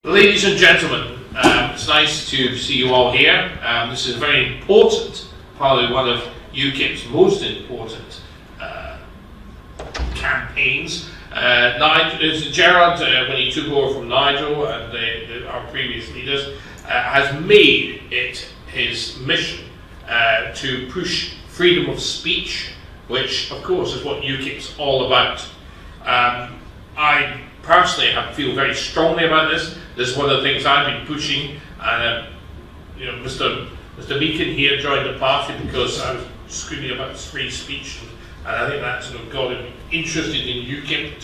Ladies and gentlemen, it's nice to see you all here. This is very important, probably one of UKIP's most important campaigns. Gerard, when he took over from Nigel and our previous leaders, has made it his mission to push freedom of speech, which of course is what UKIP's all about. I personally feel very strongly about this. This is one of the things I've been pushing, and Mr. Meakin here joined the party because I was screaming about free speech, and I think that sort of got him interested in UKIP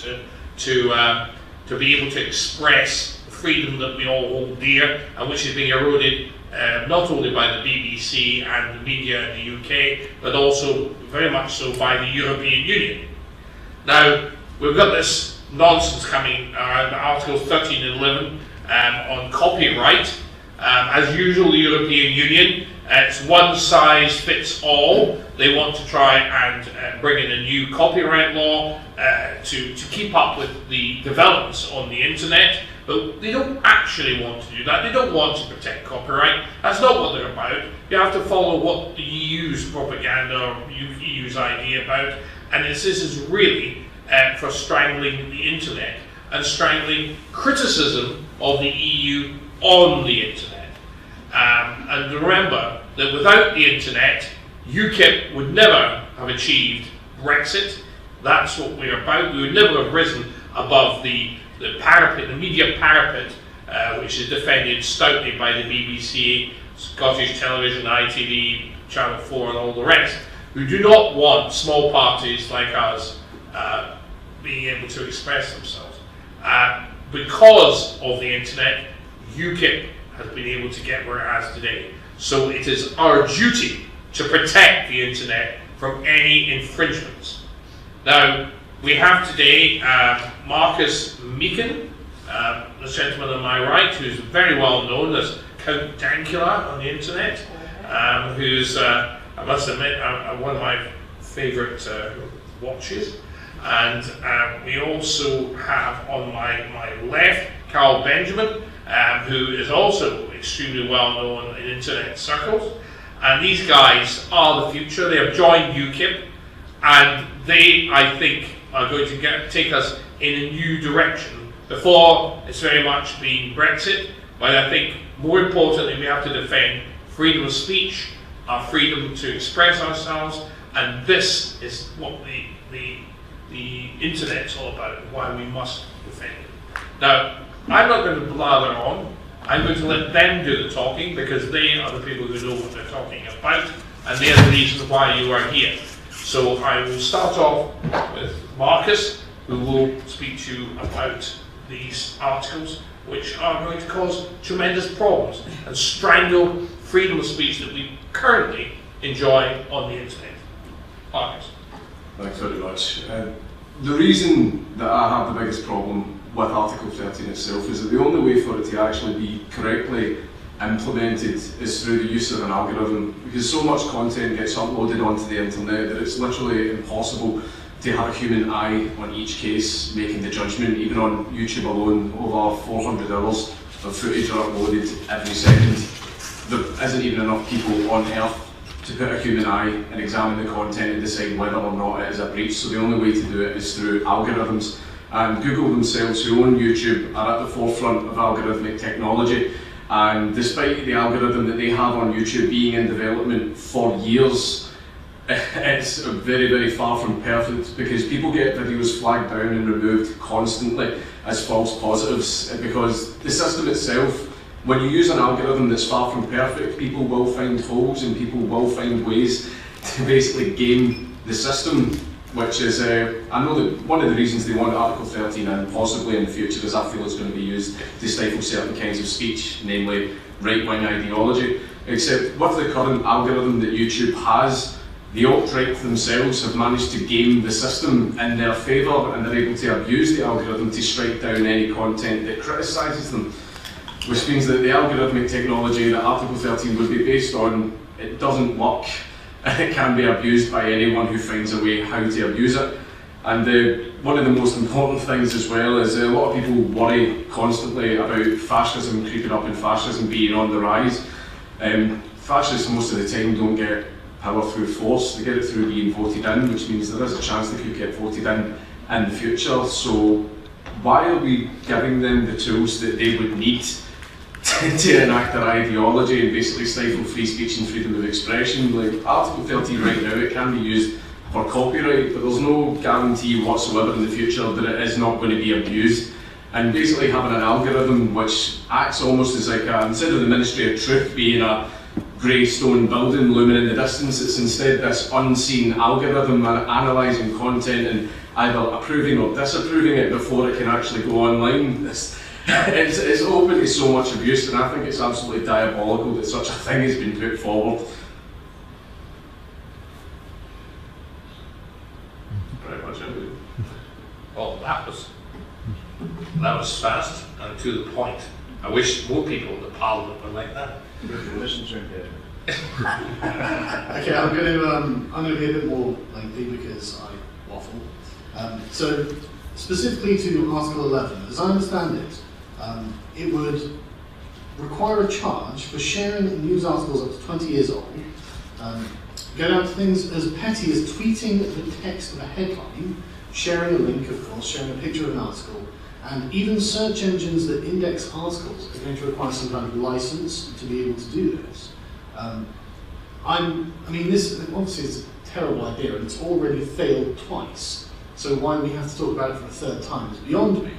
to be able to express the freedom that we all hold dear, and which is being eroded not only by the BBC and the media in the UK, but also very much so by the European Union. Now, we've got this nonsense coming around Articles 13 and 11 on copyright. As usual, the European Union, it's one size fits all. They want to try and bring in a new copyright law to keep up with the developments on the internet, but they don't actually want to do that. They don't want to protect copyright. That's not what they're about. You have to follow what the EU's propaganda or EU's idea about, and this is really for strangling the internet and strangling criticism of the EU on the internet. And remember that without the internet, UKIP would never have achieved Brexit. That's what we're about. We would never have risen above the parapet, the media parapet, which is defended stoutly by the BBC, Scottish Television, ITV, Channel 4 and all the rest, who do not want small parties like us being able to express themselves. Because of the internet, UKIP has been able to get where it has today. So it is our duty to protect the internet from any infringements. Now, we have today Marcus Meakin, the gentleman on my right, who's very well known as Count Dankula on the internet, who's, I must admit, one of my favourite watches. And we also have on my left Carl Benjamin, who is also extremely well known in internet circles. And these guys are the future. They have joined UKIP, and they, I think, are going to take us in a new direction. Before, it's very much been Brexit, but I think more importantly we have to defend freedom of speech, our freedom to express ourselves, and this is what the internet's all about, and why we must defend it. Now, I'm not going to blather on. I'm going to let them do the talking, because they are the people who know what they're talking about, and they're the reason why you are here. So I will start off with Marcus, who will speak to you about these articles, which are going to cause tremendous problems and strangle freedom of speech that we currently enjoy on the internet. Marcus. Thanks very much. The reason that I have the biggest problem with Article 13 itself is that the only way for it to actually be correctly implemented is through the use of an algorithm, because so much content gets uploaded onto the internet that it's literally impossible to have a human eye on each case making the judgment. Even on YouTube alone, over 400 hours of footage are uploaded every second. There isn't even enough people on earth to put a human eye and examine the content and decide whether or not it is a breach. So the only way to do it is through algorithms. And Google themselves, who own YouTube, are at the forefront of algorithmic technology. And despite the algorithm that they have on YouTube being in development for years, it's very, very far from perfect, because people get videos flagged down and removed constantly as false positives, because the system itself, when you use an algorithm that's far from perfect, people will find holes and people will find ways to basically game the system, which is, I know that one of the reasons they want Article 13 and possibly in the future is I feel it's going to be used to stifle certain kinds of speech, namely right-wing ideology. Except with the current algorithm that YouTube has, the alt-right themselves have managed to game the system in their favour, and they're able to abuse the algorithm to strike down any content that criticises them. Which means that the algorithmic technology that Article 13 would be based on, it doesn't work, and it can be abused by anyone who finds a way how to abuse it. And one of the most important things as well is a lot of people worry constantly about fascism creeping up and fascism being on the rise. Fascists most of the time don't get power through force, they get it through being voted in, which means there is a chance they could get voted in the future. So why are we giving them the tools that they would need to enact their ideology and basically stifle free speech and freedom of expression? Like Article 13 right now, it can be used for copyright, but there's no guarantee whatsoever in the future that it is not going to be abused. And basically having an algorithm which acts almost as like instead of the Ministry of Truth being a grey stone building looming in the distance, it's instead this unseen algorithm analysing content and either approving or disapproving it before it can actually go online. It's open to so much abuse, and I think it's absolutely diabolical that such a thing has been put forward. Very much indeed. Well, that was fast and to the point. I wish more people in the Parliament were like that. Okay, I'm going to be a bit more lengthy because I waffle. So, specifically to Article 11, as I understand it, it would require a charge for sharing news articles up to 20 years old, go down to things as petty as tweeting the text of a headline, sharing a link, of course, sharing a picture of an article, and even search engines that index articles are going to require some kind of license to be able to do this. This obviously is a terrible idea, and it's already failed twice. So why we have to talk about it for a third time is beyond me.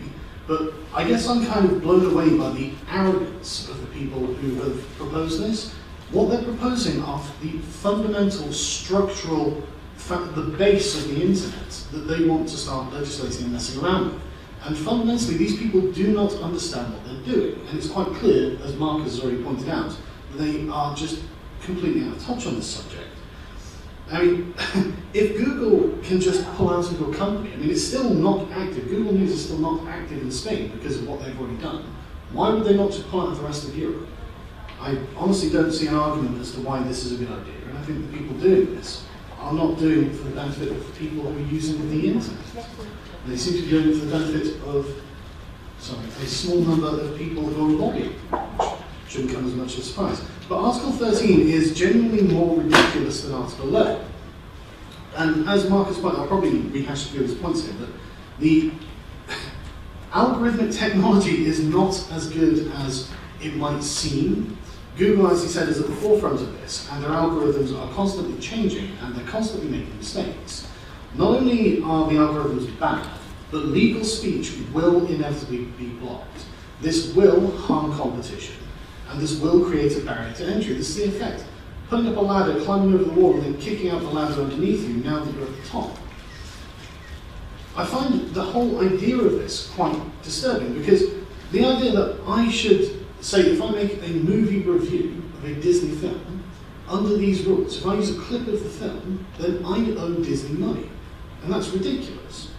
But I guess I'm kind of blown away by the arrogance of the people who have proposed this. What they're proposing are the fundamental structural, the base of the internet that they want to start legislating and messing around with. And fundamentally, these people do not understand what they're doing. And it's quite clear, as Mark has already pointed out, that they are just completely out of touch on this subject. I mean, if Google can just pull out of your company, I mean, it's still not active. Google News is still not active in Spain because of what they've already done. Why would they not just pull out of the rest of Europe? I honestly don't see an argument as to why this is a good idea, and I think the people doing this are not doing it for the benefit of the people who are using the internet. They seem to be doing it for the benefit of, a small number of people who are lobbying, which shouldn't come as much of a surprise. But Article 13 is genuinely more ridiculous than Article 11. And as Marcus pointed, I'll probably rehash a few of his points here, but the algorithmic technology is not as good as it might seem. Google, as he said, is at the forefront of this, and their algorithms are constantly changing, and they're constantly making mistakes. Not only are the algorithms bad, but legal speech will inevitably be blocked. This will harm competition, and this will create a barrier to entry. This is the effect. Putting up a ladder, climbing over the wall, and then kicking out the ladder underneath you now that you're at the top. I find the whole idea of this quite disturbing, because the idea that I should say, if I make a movie review of a Disney film, under these rules, if I use a clip of the film, then I owe Disney money. And that's ridiculous.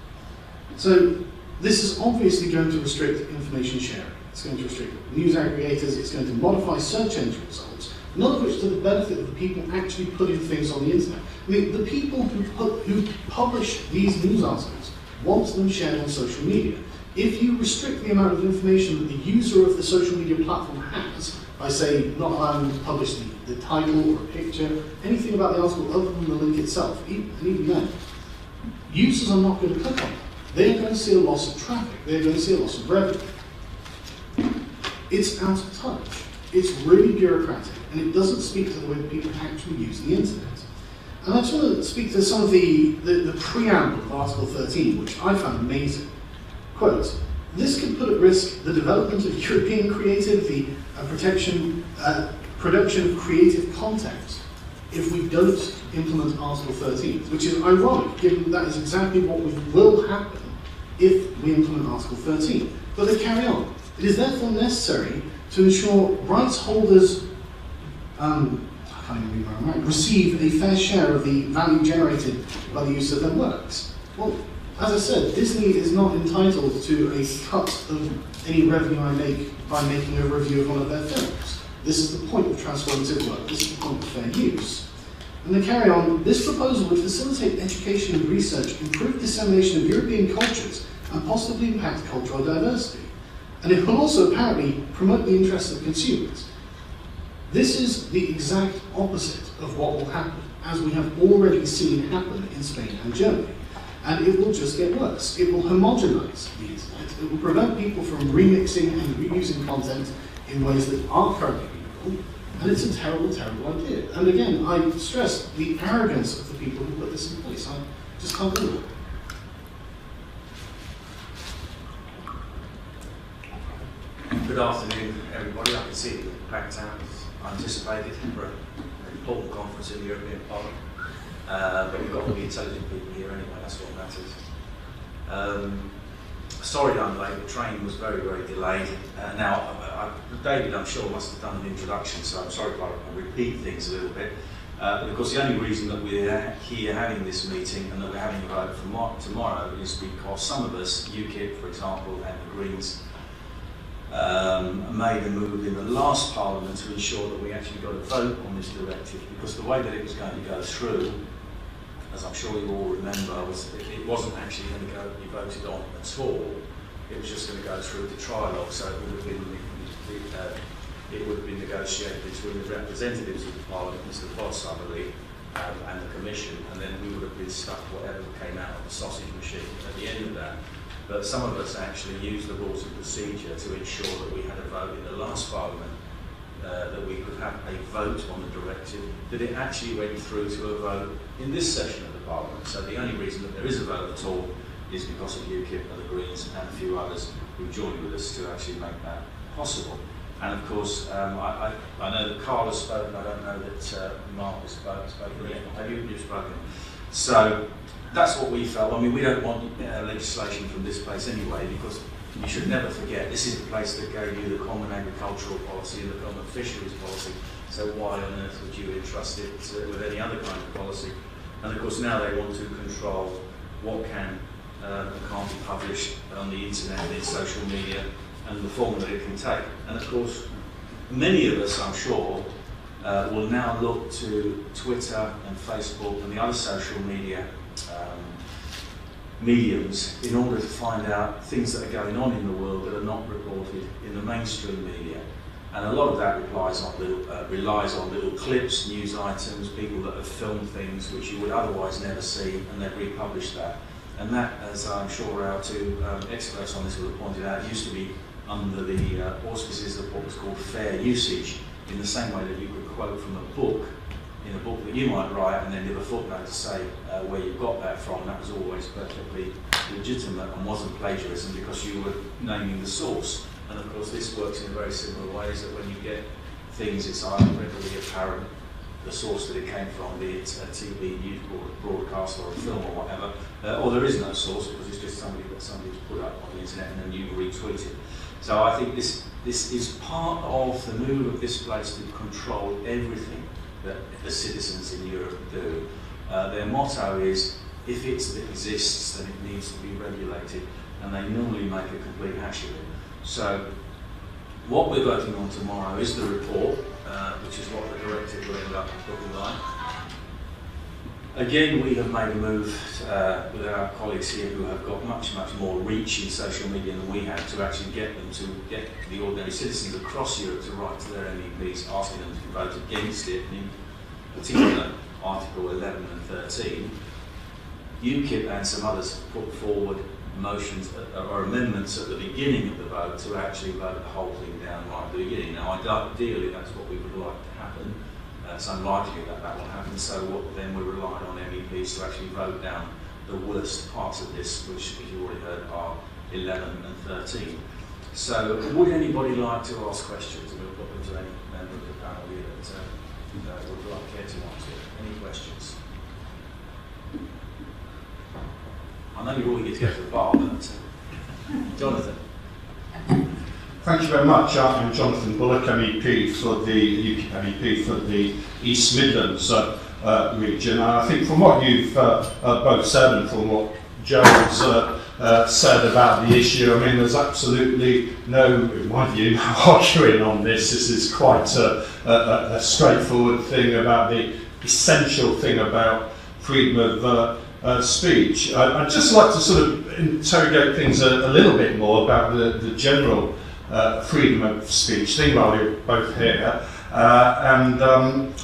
So this is obviously going to restrict information sharing. It's going to restrict news aggregators, it's going to modify search engine results, none of which to the benefit of the people actually putting things on the internet. I mean, the people who publish these news articles want them shared on social media. If you restrict the amount of information that the user of the social media platform has, by say not allowing them to publish the title or a picture, anything about the article other than the link itself, and even then, users are not going to click on it. They are going to see a loss of traffic, they're going to see a loss of revenue. It's out of touch, it's really bureaucratic, and it doesn't speak to the way that people actually use the internet. And I just want to speak to some of the preamble of Article 13, which I found amazing. Quote, this could put at risk the development of European creativity and production of creative content if we don't implement Article 13, which is ironic, given that is exactly what will happen if we implement Article 13. But they carry on. It is therefore necessary to ensure rights holders receive a fair share of the value generated by the use of their works. Well, as I said, Disney is not entitled to a cut of any revenue I make by making a review of one of their films. This is the point of transformative work, this is the point of fair use. And they carry on, this proposal would facilitate education and research, improve dissemination of European cultures, and possibly impact cultural diversity. And it will also apparently promote the interests of consumers. This is the exact opposite of what will happen, as we have already seen happen in Spain and Germany. And it will just get worse. It will homogenize the internet. It will prevent people from remixing and reusing content in ways that are currently legal. And it's a terrible, terrible idea. And again, I stress the arrogance of the people who put this in place. I just can't believe it. Good afternoon, everybody. I can see that we're packed out as anticipated for an important conference in the European Parliament. But we've got all the intelligent people here anyway, that's what matters. Sorry that I'm late, the train was very, very delayed. David, I'm sure, must have done an introduction, so I'm sorry if I repeat things a little bit. But of course, the only reason that we're here having this meeting and that we're having a vote tomorrow is because some of us, UKIP, for example, and the Greens, made a move in the last Parliament to ensure that we actually got a vote on this directive, because the way that it was going to go through, as I'm sure you all remember, it wasn't actually going to be voted on at all. It was just going to go through the trialogue, so it would have been negotiated between the representatives of the Parliament, Mr. Voss, I believe, and the Commission, and then we would have been stuck whatever came out of the sausage machine at the end of that. But some of us actually used the rules of procedure to ensure that we had a vote in the last Parliament, that we could have a vote on the directive, that it actually went through to a vote in this session of the Parliament. So the only reason that there is a vote at all is because of UKIP and the Greens and a few others who joined with us to actually make that possible. And of course, I know that Carl has spoken, I don't know that Mark has spoken yet. Have you spoken? So that's what we felt. I mean, we don't want legislation from this place anyway, because you should never forget, this is the place that gave you the common agricultural policy and the common fisheries policy. So why on earth would you entrust it with any other kind of policy? And of course, now they want to control what can and can't be published on the internet and in social media, and the form that it can take. And of course, many of us, I'm sure, will now look to Twitter and Facebook and the other social media mediums in order to find out things that are going on in the world that are not reported in the mainstream media. And a lot of that relies on little clips, news items, people that have filmed things which you would otherwise never see, and they've republished that. And that, as I'm sure our two experts on this will have pointed out, used to be under the auspices of what was called fair usage, in the same way that you could quote from a book, in a book that you might write, and then give a footnote to say where you got that from. That was always perfectly legitimate and wasn't plagiarism because you were naming the source. And of course this works in very similar ways, that when you get things, it's either readily apparent the source that it came from, be it a TV news broadcast or a film or whatever, or there is no source because it's just somebody to put up on the internet and then you retweet it. So I think this is part of the move of this place to control everything that the citizens in Europe do. Their motto is, if it exists, then it needs to be regulated, and they normally make a complete hash of it. So what we're voting on tomorrow is the report, which is what the directive will end up looking like. Again, we have made a move with our colleagues here who have got much, much more reach in social media than we have, to actually get the ordinary citizens across Europe to write to their MEPs asking them to vote against it, and in particular Article 11 and 13. UKIP and some others put forward motions or amendments at the beginning of the vote to actually vote the whole thing down right at the beginning. Now, ideally, that's what we would like to happen. It's unlikely that that will happen, so then we're relying on MEPs to actually vote down the worst parts of this, which, as you already heard, are 11 and 13. So, would anybody like to ask questions? And we'll put them to any member of the panel here that would like care to answer. Any questions? I know you're all eager to get to the bar, but Jonathan. Thank you very much. I'm Jonathan Bullock, MEP for the UKIP MEP for the East Midlands region. And I think from what you've both said and from what Gerald's said about the issue, I mean, there's absolutely no, in my view, no arguing on this. This is quite a straightforward thing about the essential thing about freedom of speech. I'd just like to sort of interrogate things a little bit more about the general freedom of speech thing while you're both here.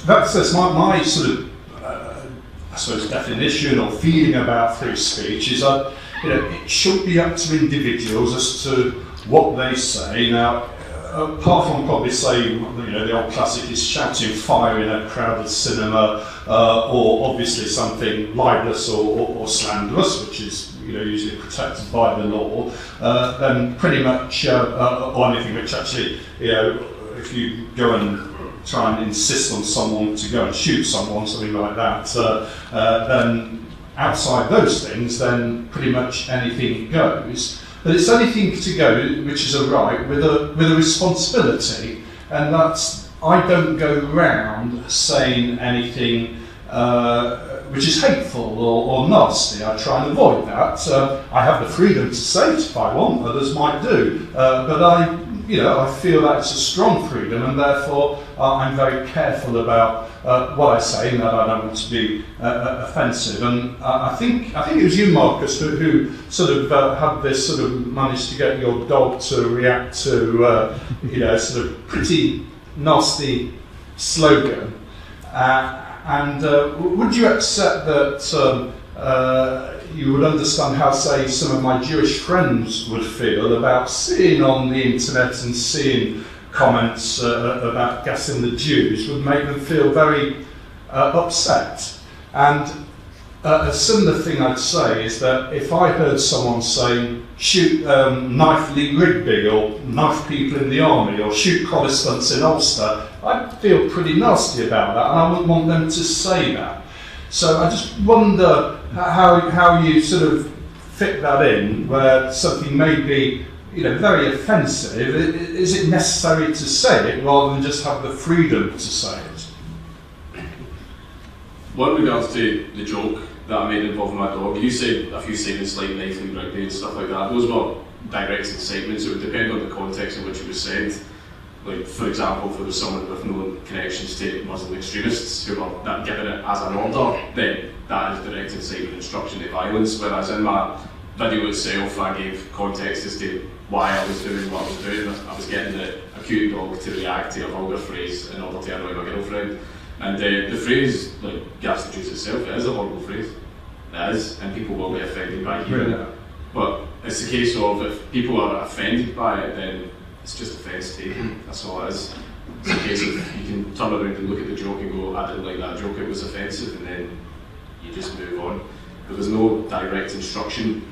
That's my sort of, I suppose, definition or feeling about free speech is that it should be up to individuals as to what they say. Now, apart from probably say, the old classic is shouting fire in a crowded cinema, or obviously something libelous or slanderous, which is usually protected by the law, then pretty much, or anything which actually, if you go and try and insist on someone to go and shoot someone, something like that, then outside those things, then pretty much anything goes. But it's anything to go which is a right with a responsibility, and that's I don't go around saying anything which is hateful or nasty. I try and avoid that. I have the freedom to say it if I want, others might do, but I feel that it's a strong freedom, and therefore I'm very careful about what I say, and that I don't want to be offensive. And I think it was you, Marcus, who sort of had this sort of managed to get your dog to react to sort of pretty nasty slogan. And would you accept that you would understand how, say, some of my Jewish friends would feel about seeing on the internet and seeing comments about gassing the Jews would make them feel very upset? And a similar thing I'd say is that if I heard someone saying, shoot knife Lee Rigby, or knife people in the army, or shoot Protestants in Ulster, I'd feel pretty nasty about that, and I wouldn't want them to say that. So I just wonder how you sort of fit that in, where something may be very offensive. Is it necessary to say it rather than just have the freedom to say it? One regards to the joke that I made involving my dog, you said a few statements like knife Lee Rigby and stuff like that. Those were direct incitements. It would depend on the context in which it was said. Like, for example, if there was someone with no connections to Muslim extremists who were given it as an order, then that is direct incitement, instruction to violence. Whereas in my video itself, I gave context as to why I was doing what I was doing. I was getting a cute dog to react to a vulgar phrase in order to annoy my girlfriend. And the phrase, like, gas the Jews itself, it is a horrible phrase. It is, and people will be offended by hearing it. But it's a case of, if people are offended by it, then it's just offence taken, that's all it is. It's a case of, you can turn around and look at the joke and go, I didn't like that joke, it was offensive, and then you just move on. But there's no direct instruction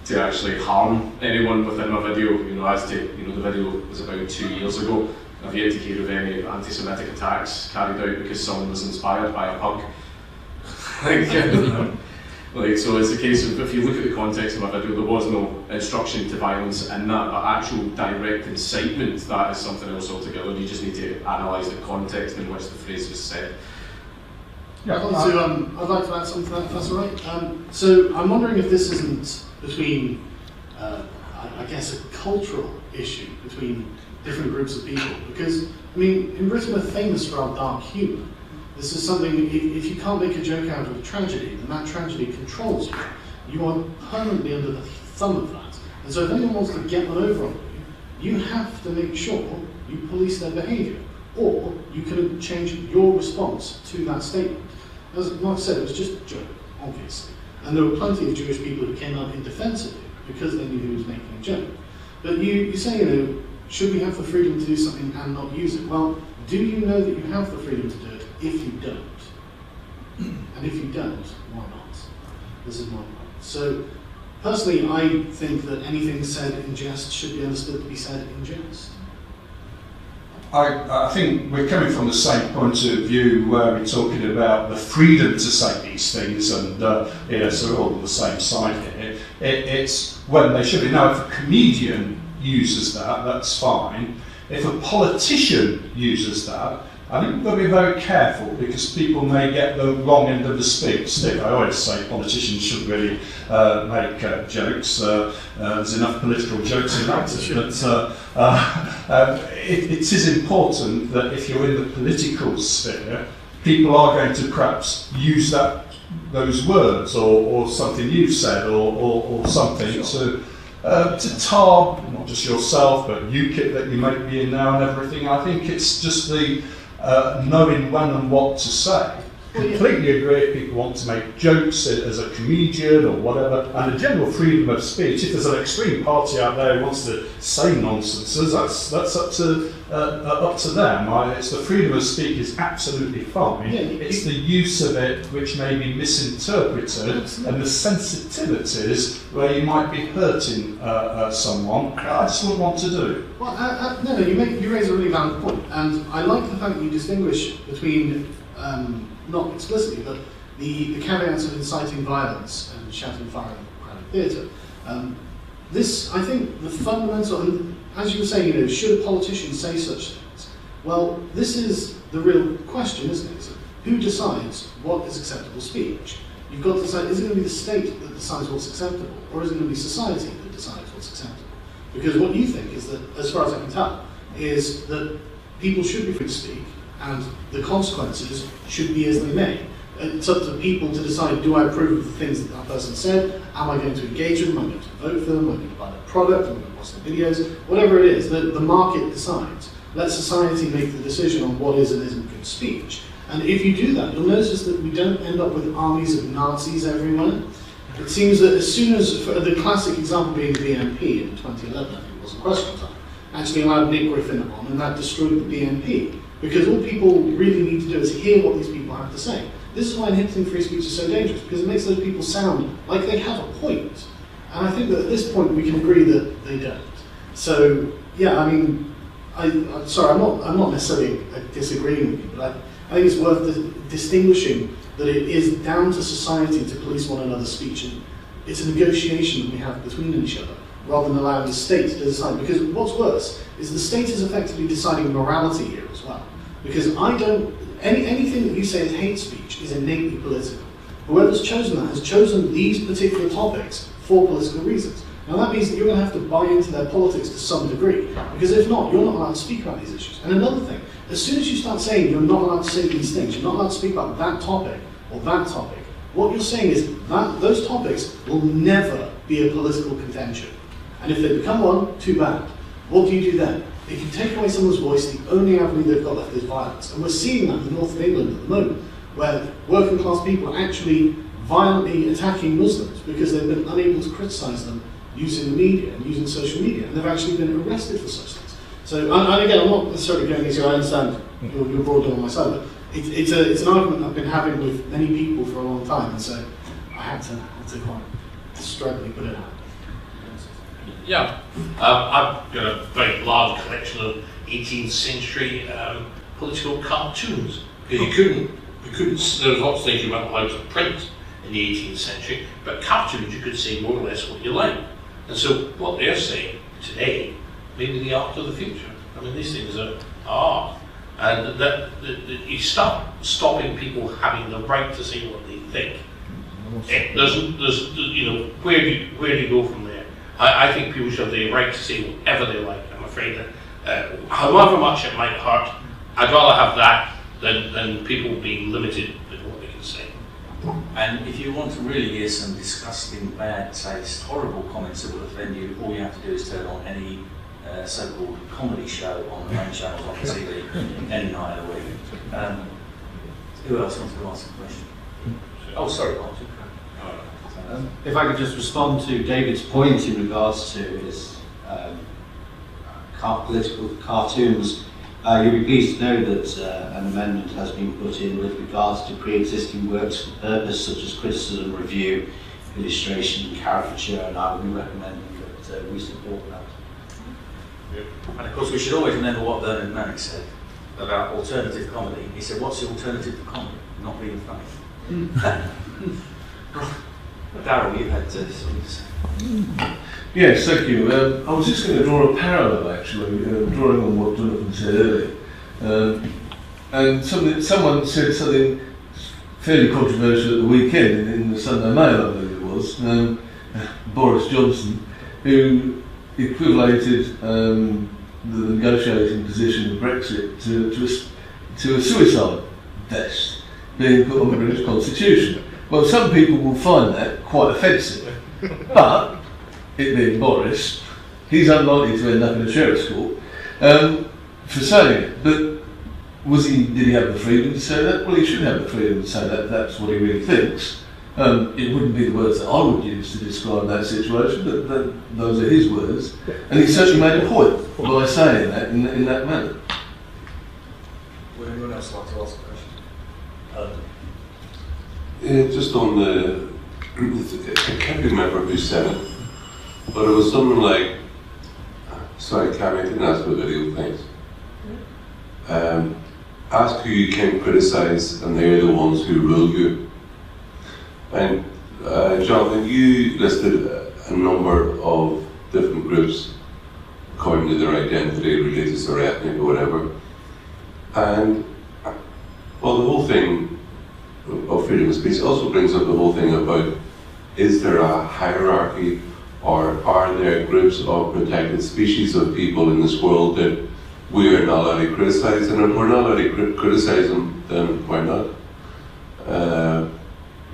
to actually harm anyone within my video. As to, the video was about 2 years ago. I've yet to hear of any anti-Semitic attacks carried out because someone was inspired by a pug. So it's a case of, if you look at the context of my video, there was no instruction to violence in that, but actual direct incitement, that is something else altogether. You just need to analyse the context in which the phrase was said. Yeah, I'd like to add something to that, if that's all right. So I'm wondering if this isn't between, I guess, a cultural issue between different groups of people. Because, in Britain we're famous for our dark humour. This is something, if you can't make a joke out of a tragedy, then that tragedy controls you. You are permanently under the thumb of that. And so if anyone wants to get one over on you, you have to make sure you police their behaviour, or you can change your response to that statement. As Mark said, it was just a joke, obviously. And there were plenty of Jewish people who came out in defence of it because they knew he was making a joke. But you say, should we have the freedom to do something and not use it? Well, do you know that you have the freedom to do it if you don't? And if you don't, why not? This is my point. So, personally, I think that anything said in jest should be understood to be said in jest. I think we're coming from the same point of view where we're talking about the freedom to say these things, and so we're all on the same side here. It's when they should be. Now, if a comedian uses that, that's fine. If a politician uses that, I think we've got to be very careful, because people may get the wrong end of the stick. I always say politicians shouldn't really make jokes. There's enough political jokes in that. But it is important that if you're in the political sphere, people are going to perhaps use those words or something you've said or something to tar not just yourself but UKIP that you may be in now and everything. I think it's just the knowing when and what to say. Completely agree if people want to make jokes as a comedian or whatever, and the general freedom of speech. If there's an extreme party out there who wants to say nonsenses, that's up to them. It's the freedom of speech is absolutely fine. It's the use of it which may be misinterpreted, and the sensitivities where you might be hurting someone. I just wouldn't want to do. Well, no, you raise a really valid point, and I like the fact that you distinguish between. Not explicitly, but the caveats of inciting violence and shouting fire in a crowded theatre. This, I think, the fundamental, and as you were saying, should a politician say such things? Well, this is the real question, isn't it? So who decides what is acceptable speech? You've got to decide, is it going to be the state that decides what's acceptable, or is it going to be society that decides what's acceptable? Because what you think is that, as far as I can tell, is that people should be free to speak, and the consequences should be as they may. It's up to people to decide, do I approve of the things that person said? Am I going to engage with them? Am I going to vote for them? Am I going to buy their product? Am I going to watch their videos? Whatever it is, the market decides. Let society make the decision on what is and isn't good speech. And if you do that, you'll notice that we don't end up with armies of Nazis everywhere. It seems that as soon as, for the classic example being the BNP in 2011, I think it was a question time, actually allowed Nick Griffin on, and that destroyed the BNP. Because all people really need to do is hear what these people have to say. This is why inhibiting free speech is so dangerous, because it makes those people sound like they have a point. And I think that at this point we can agree that they don't. So, yeah, I mean, I'm sorry, I'm not necessarily disagreeing with you, but I think it's worth distinguishing that it is down to society to police one another's speech, and it's a negotiation that we have between each other, rather than allowing the state to decide. Because what's worse is the state is effectively deciding morality here as well. Because anything that you say is hate speech is innately political. Whoever's chosen that has chosen these particular topics for political reasons. Now that means that you're going to have to buy into their politics to some degree, because if not, you're not allowed to speak about these issues. And another thing, as soon as you start saying you're not allowed to say these things, you're not allowed to speak about that topic or that topic, what you're saying is that those topics will never be a political contention. And if they become one, too bad. What do you do then? If you take away someone's voice, the only avenue they've got left is violence. And we're seeing that in the north of England at the moment, where working class people are actually violently attacking Muslims because they've been unable to criticise them using the media and using social media, and they've actually been arrested for such things. So, and again, I'm not necessarily going easy, I understand you're broader on my side, but it's an argument I've been having with many people for a long time, and so I had to quite stridently put it out. Yeah, I've got a very large collection of 18th century political cartoons. Because you couldn't, there was lots of things you weren't allowed to print in the 18th century, but cartoons you could say more or less what you like. And so what they're saying today may be the art of the future. I mean, these things are art. And that you start stopping people having the right to say what they think. Where do you go from there? I think people should have the right to say whatever they like. I'm afraid that however much it might hurt, I'd rather have that than people being limited in what they can say. And if you want to really hear some disgusting, bad taste, horrible comments that will offend you, all you have to do is turn on any so-called comedy show on the main channels on TV any night of the week. Who else wants to ask a question? Oh, sorry, Martin. If I could just respond to David's point in regards to his political cartoons, you'll be pleased to know that an amendment has been put in with regards to pre-existing works for purpose, such as criticism, review, illustration, and caricature, and I would be recommending that we support that. And of course, we should always remember what Bernard Manning said about alternative comedy. He said, "What's the alternative to comedy? Not being funny." Darryl, you had something to say. Yes, thank you. I was just going to draw a parallel, actually, drawing on what Jonathan said earlier. And someone said something fairly controversial at the weekend in the Sunday Mail, I believe it was, Boris Johnson, who equivalated the negotiating position of Brexit to a suicide best being put on the British Constitution. Well, some people will find that quite offensive, but it being Boris, he's unlikely to end up in a sheriff's court for saying it. But did he have the freedom to say that? Well, he should have the freedom to say that. That's what he really thinks. It wouldn't be the words that I would use to describe that situation, but those are his words. And he certainly made a point by saying that in that manner. Would anyone else like to ask a question? Yeah, just on I can't remember who said it, but it was something like, sorry, Cammy, I didn't ask about video things. Ask who you can criticise, and they're the ones who rule you. And Jonathan, you listed a number of different groups according to their identity, religious or ethnic or whatever. And, well, the whole thing of freedom of speech also brings up the whole thing about, is there a hierarchy, or are there groups of protected species of people in this world that we are not allowed to criticise? And if we're not allowed to criticise them, then why not?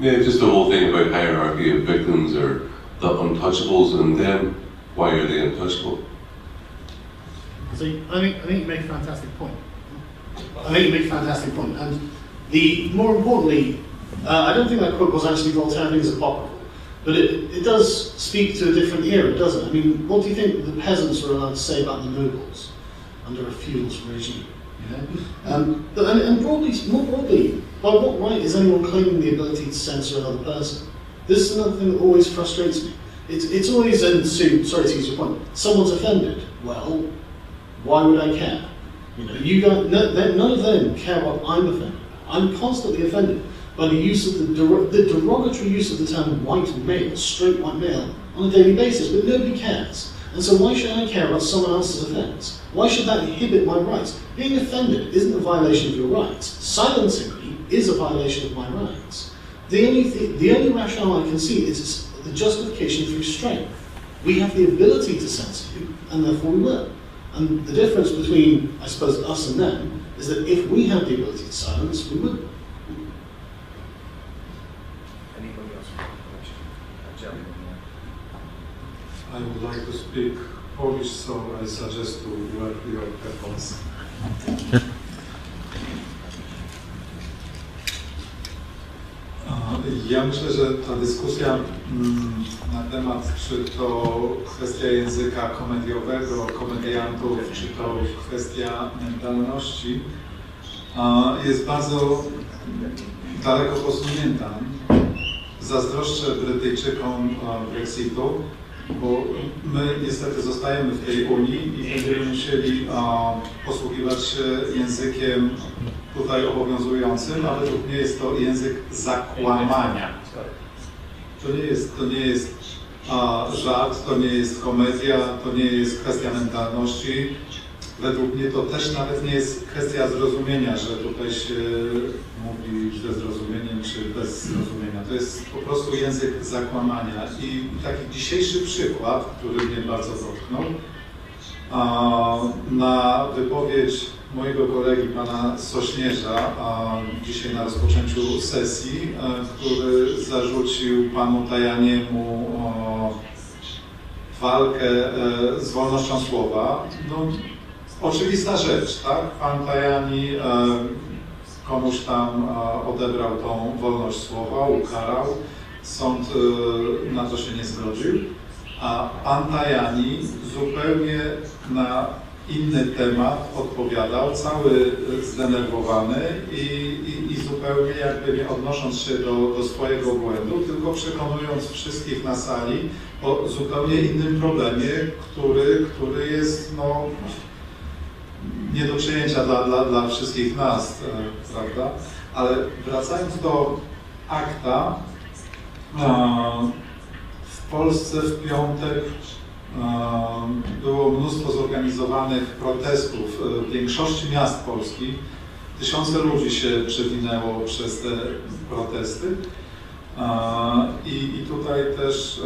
Yeah, just the whole thing about hierarchy of victims or the untouchables, and then why are they untouchable? So I think you make a fantastic point. And more importantly, I don't think that quote was actually Voltaire. I think it's apocryphal, but it does speak to a different era, doesn't it? I mean, what do you think the peasants were allowed to say about the nobles under a feudal regime? You know, and more broadly, by what right is anyone claiming the ability to censor another person? This is another thing that always frustrates me. It's always, and Sue, sorry to use your point, someone's offended. Well, why would I care? You know, none of them care what I'm offended. I'm constantly offended by the use of the derogatory use of the term white male, straight white male, on a daily basis, but nobody cares. And so why should I care about someone else's offence? Why should that inhibit my rights? Being offended isn't a violation of your rights. Silencing me is a violation of my rights. The only rationale I can see is the justification through strength. We have the ability to censor you, and therefore we will. And the difference between, I suppose, us and them is that if we have the ability to silence, we will. Anybody else want a question? I would like to speak Polish, so I suggest to wear your headphones. Ja myślę, że ta dyskusja na temat, czy to kwestia języka komediowego, komediantów, czy to kwestia mentalności, jest bardzo daleko posunięta. Zazdroszczę Brytyjczykom Brexitu, bo my niestety zostajemy w tej Unii i będziemy musieli posługiwać się językiem tutaj obowiązującym, ale według mnie jest to język zakłamania. To nie jest żart, to nie jest komedia, to nie jest kwestia mentalności. Według mnie to też nawet nie jest kwestia zrozumienia, że tutaj się mówi ze zrozumieniem czy bez zrozumienia. To jest po prostu język zakłamania. I taki dzisiejszy przykład, który mnie bardzo dotknął, na wypowiedź mojego kolegi, pana Sośnierza, dzisiaj na rozpoczęciu sesji, który zarzucił panu Tajaniemu walkę z wolnością słowa. No, oczywista rzecz, tak? Pan Tajani komuś tam odebrał tą wolność słowa, ukarał, sąd na to się nie zgodził, a pan Tajani zupełnie na inny temat odpowiadał, cały zdenerwowany i zupełnie jakby nie odnosząc się do swojego błędu, tylko przekonując wszystkich na sali o zupełnie innym problemie, który jest no, nie do przyjęcia dla wszystkich nas, prawda? Ale wracając do akta, w Polsce w piątek było mnóstwo zorganizowanych protestów w większości miast polskich. Tysiące ludzi się przewinęło przez te protesty. I tutaj też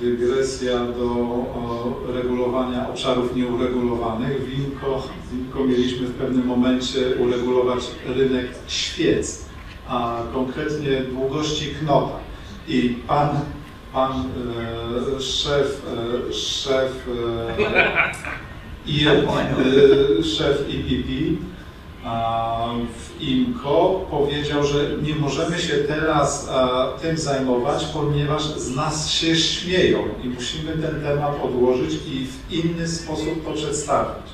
dygresja do regulowania obszarów nieuregulowanych. W IMCO mieliśmy w pewnym momencie uregulować rynek świec, a konkretnie długości knota. I pan szef EPP w IMCO powiedział, że nie możemy się teraz tym zajmować, ponieważ z nas się śmieją i musimy ten temat odłożyć i w inny sposób to przedstawić.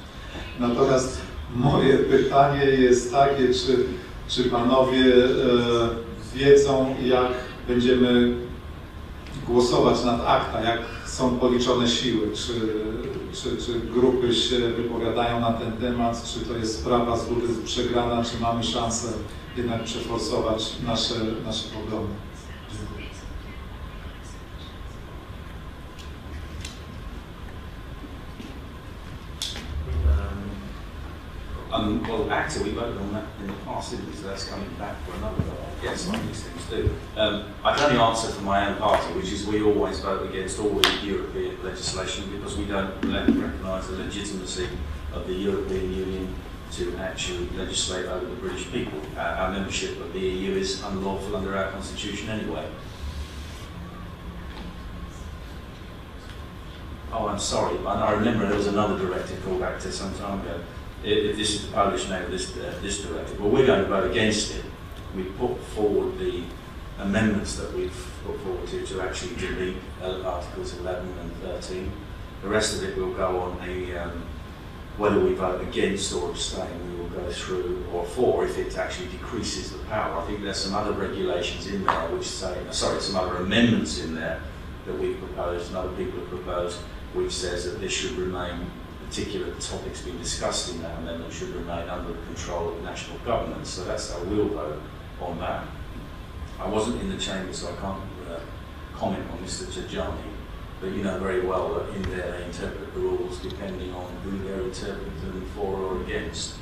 Natomiast moje pytanie jest takie, czy panowie wiedzą, jak będziemy głosować nad akta, jak są policzone siły, czy grupy się wypowiadają na ten temat, czy to jest sprawa z góry przegrana, czy mamy szansę jednak przeforsować nasze poglądy. Well, actually, we voted on that in the past, didn't we? So that's coming back for another vote. Yes, like these things do. I can only answer for my own party, which is we always vote against all the European legislation because we don't recognise the legitimacy of the European Union to actually legislate over the British people. Our membership of the EU is unlawful under our constitution anyway. Oh, I'm sorry, I remember there was another directive called ACTA some time ago. This is the Polish name of this directive. Well, we're going to vote against it. We put forward the amendments that we've put forward to actually delete Articles 11 and 13. The rest of it will go on whether we vote against or abstain, we will go through, or for if it actually decreases the power. I think there's some other regulations in there which say, some other amendments in there that we've proposed and other people have proposed, which says that this should remain, particular topics being discussed in that amendment should remain under the control of national governments. So that's how we'll vote on that. I wasn't in the chamber, so I can't comment on Mr. Tajani, but you know very well that in there they interpret the rules depending on who they're interpreting them for or against.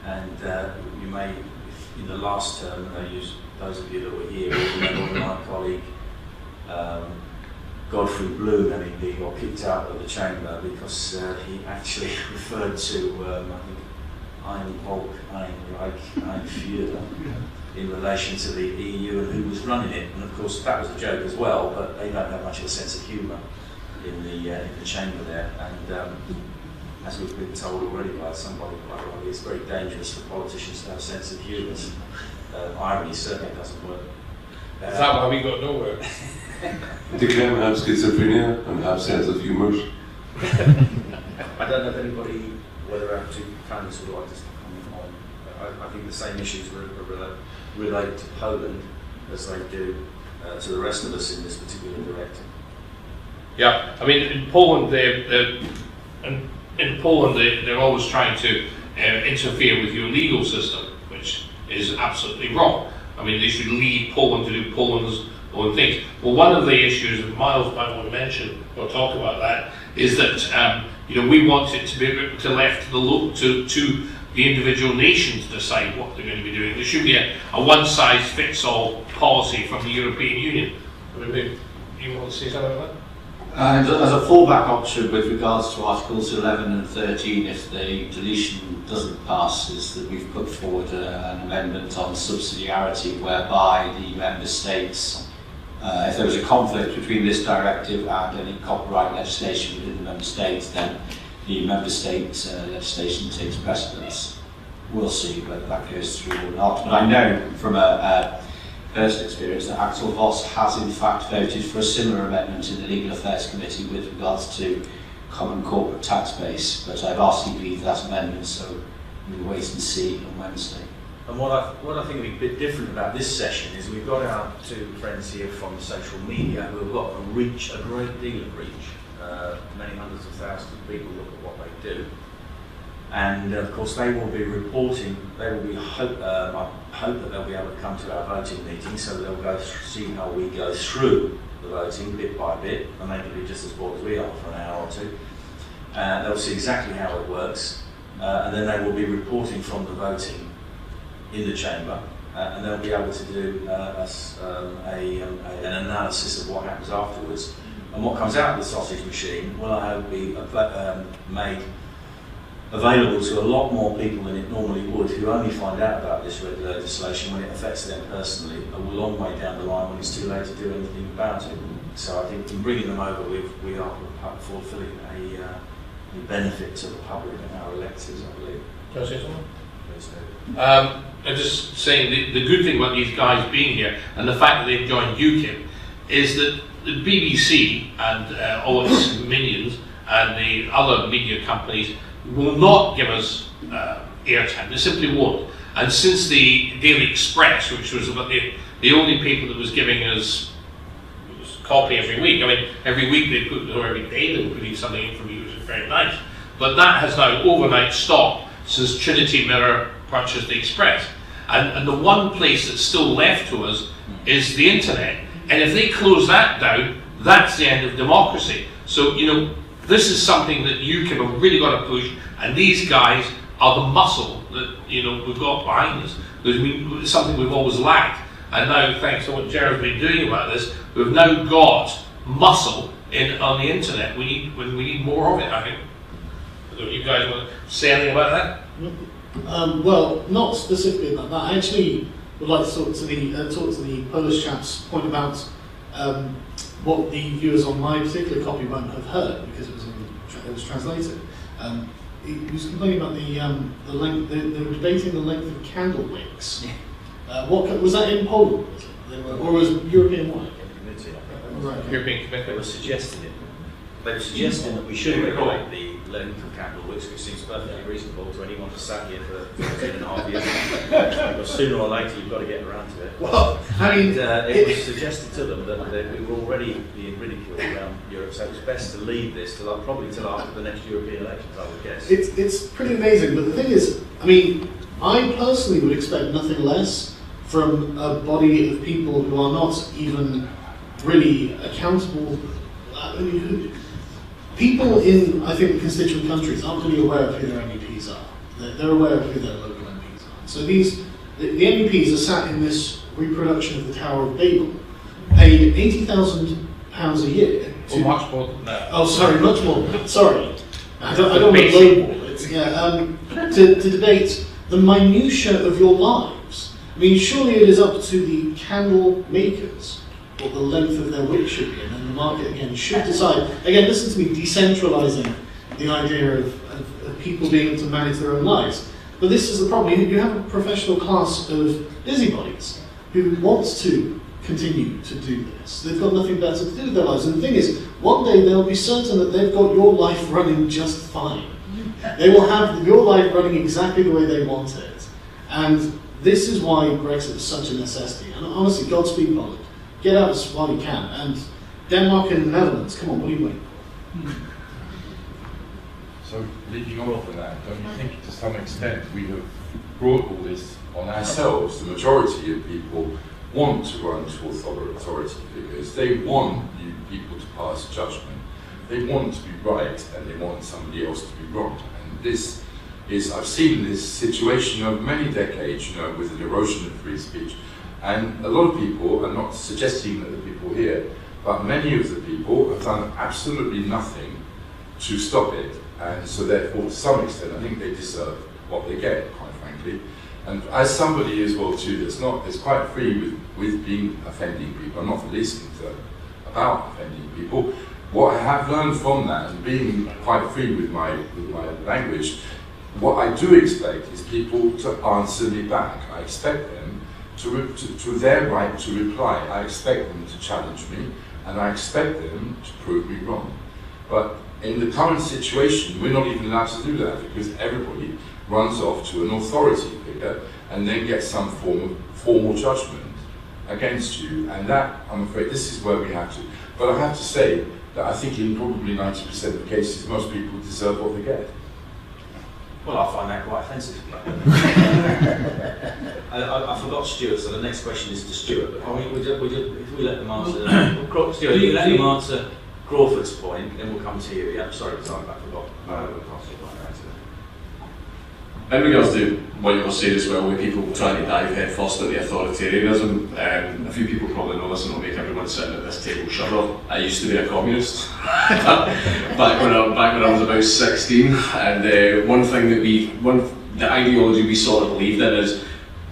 And you may, in the last term, those of you that were here will remember my colleague Godfrey Bloom MEP got kicked out of the chamber because he actually referred to, I think, Ein Volk, Ein Reich, Ein Führer in relation to the EU and who was running it. And of course that was a joke as well, but they don't have much of a sense of humour in the chamber there. And as we've been told already by somebody quite rightly, it's very dangerous for politicians to have a sense of humour. Irony certainly doesn't work. Is that why we got nowhere? Do Graham have schizophrenia and have sense of humour? I don't know if anybody, whether our two panelists would like to comment on. I think the same issues relate to Poland as they do to the rest of us in this particular directive. Yeah, I mean in Poland they're always trying to interfere with your legal system, which is absolutely wrong. I mean, they should leave Poland to do Poland's own things. Well, one of the issues that Miles might want to mention or talk about that is that we want it to be left to the individual nations to decide what they're going to be doing. There should be a one-size-fits-all policy from the European Union. Maybe you want to say something about that? And as a fallback option with regards to Articles 11 and 13, if the deletion doesn't pass, is that we've put forward an amendment on subsidiarity whereby the member states, if there was a conflict between this directive and any copyright legislation within the member states, then the member state legislation takes precedence. We'll see whether that goes through or not. But I know from a personal experience that Axel Voss has in fact voted for a similar amendment in the Legal Affairs Committee with regards to common corporate tax base, but I've asked him to leave that amendment, so we'll wait and see on Wednesday. And what I think will be a bit different about this session is we've got our two friends here from social media who have got a great deal of reach. Many hundreds of thousands of people look at what they do. And of course they will be reporting, I hope that they'll be able to come to our voting meeting, so they'll see how we go through the voting bit by bit, and they can be just as bored as we are for an hour or two. They'll see exactly how it works, and then they will be reporting from the voting in the chamber, and they'll be able to do an analysis of what happens afterwards. And what comes out of the sausage machine will, I hope, be made available to a lot more people than it normally would, who only find out about this legislation when it affects them personally a long way down the line when it's too late to do anything about it. So I think in bringing them over, we are fulfilling a benefit to the public and our electors, I believe. Can I say something? I'm just saying the good thing about these guys being here and the fact that they've joined UKIP is that the BBC and all its minions and the other media companies will not give us airtime. They simply won't. And since the Daily Express, which was about the only paper that was giving us copy every week, I mean, every week they put, or every day they were putting something in from you, which is very nice. But that has now overnight stopped since Trinity Mirror purchased the Express. And the one place that's still left to us is the internet. And if they close that down, that's the end of democracy. So, you know, this is something that UKIP have really got to push, and these guys are the muscle that, you know, we've got behind us. It's something we've always lacked. And now, thanks to what Jared's been doing about this, we've now got muscle on the internet. We need more of it, I think. Do you guys want to say anything about that? Well, not specifically about that. I actually would like to talk to the Polish chap's point about what the viewers on my particular copy won't have heard because it was translated. He was complaining about the length. They were debating the length of candle wicks. What was that in Poland? Or was it European-wide? Right. European Committee. They were suggesting it. They were suggesting that we should regulate the length of candle wicks, which seems perfectly reasonable to anyone who's sat here for 13.5 years. Because sooner or later you've got to get around to it. Well, I mean, it was suggested to them that we were already being ridiculed around Europe, so it was best to leave this till probably till after the next European elections, I would guess. It's pretty amazing, but the thing is, I mean, I personally would expect nothing less from a body of people who are not even really accountable. I mean, people in, I think, constituent countries aren't really aware of who their MEPs are. They're aware of who their local MPs are. So the MEPs are sat in this reproduction of the Tower of Babel, paid £80,000 a year. Or much more than that. Oh, sorry, much more. Sorry. I don't want to lowball it. Yeah, to debate the minutiae of your lives. I mean, surely it is up to the candle makers what the length of their wick should be, and then the market again should decide. Again, listen to me, decentralising the idea of people being able to manage their own lives. But this is the problem. You have a professional class of busybodies who wants to continue to do this. They've got nothing better to do with their lives. And the thing is, one day they'll be certain that they've got your life running just fine. They will have your life running exactly the way they want it. And this is why Brexit is such a necessity. And honestly, Godspeed Poland. Get out while you can. And Denmark and the Netherlands, come on, what are you waiting for? So, leading on from that, don't you think to some extent we have brought all this on ourselves? The majority of people want to run to authority figures. They want you people to pass judgment. They want to be right and they want somebody else to be wrong. And this is, I've seen this situation over many decades, you know, with an erosion of free speech. And a lot of people, I'm not suggesting that the people here, but many of the people have done absolutely nothing to stop it. And so therefore, to some extent, I think they deserve what they get, quite frankly. And as somebody as well too, that's quite free with being offending people, I'm not the least concerned about offending people. What I have learned from that, and being quite free with my language, what I do expect is people to answer me back. I expect them to their right to reply. I expect them to challenge me, and I expect them to prove me wrong. But in the current situation, we're not even allowed to do that because everybody runs off to an authority figure and then gets some form of formal judgment against you. And that, I'm afraid, this is where we have to. But I have to say that I think in probably 90% of cases, most people deserve what they get. Well, I find that quite offensive. I forgot Stuart, so the next question is to Stuart. But if we let them answer, Stuart, you let them answer Crawford's point, then we'll come to you. Yeah, sorry, I forgot. In regards to what you were saying as well, with people trying to dive head first into authoritarianism, a few people probably know this and it'll make everyone sitting at this table shudder. I used to be a communist back when I was about 16, and one thing that the ideology we sort of believed in is,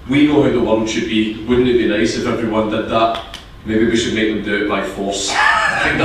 we know how the world should be. Wouldn't it be nice if everyone did that? Maybe we should make them do it by force. I think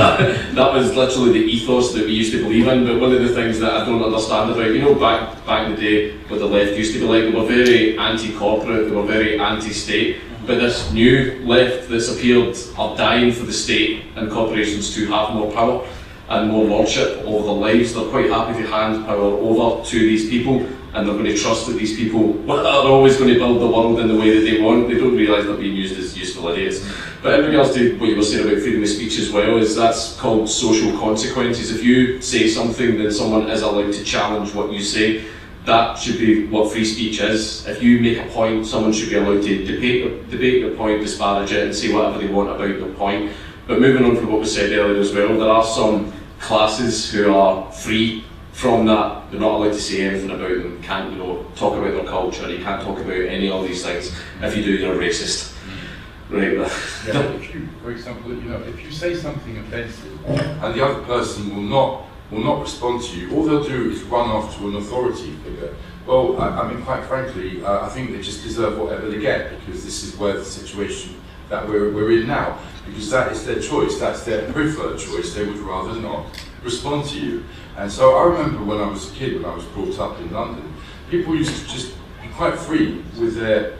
that was literally the ethos that we used to believe in. But one of the things that I don't understand about, back in the day, what the left used to be like, they were very anti-corporate, they were very anti-state. But this new left that's appeared are dying for the state and corporations to have more power and more lordship over their lives. They're quite happy to hand power over to these people, and they're going to trust that these people are always going to build the world in the way that they want. They don't realise they're being used as useful idiots. But in regards to what you were saying about freedom of speech as well, is that's called social consequences. If you say something, then someone is allowed to challenge what you say. That should be what free speech is. If you make a point, someone should be allowed to debate your point, disparage it, and say whatever they want about your point. But moving on from what was said earlier as well, there are some classes who are free from that. They're not allowed to say anything about them, can't talk about their culture, you can't talk about any of these things. If you do, you're a racist. Right. Yeah, if you, for example, if you say something offensive and the other person will not respond to you, all they'll do is run off to an authority figure. Well, I mean, quite frankly, I think they just deserve whatever they get, because this is where the situation that we're in now, because that is their choice, that's their preferred choice. They would rather not respond to you. And so I remember when I was a kid, when I was brought up in London, people used to just be quite free with their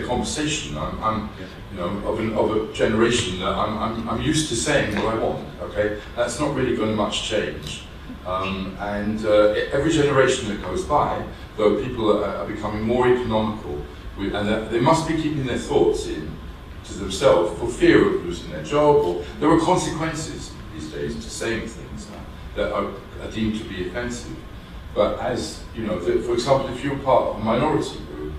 conversation. I'm of a generation that I'm used to saying what I want. Okay, that's not really going to much change. Every generation that goes by, though, people are becoming more economical, and they must be keeping their thoughts in to themselves for fear of losing their job. Or there are consequences these days to saying things that are deemed to be offensive. But as for example, if you're part of a minority group,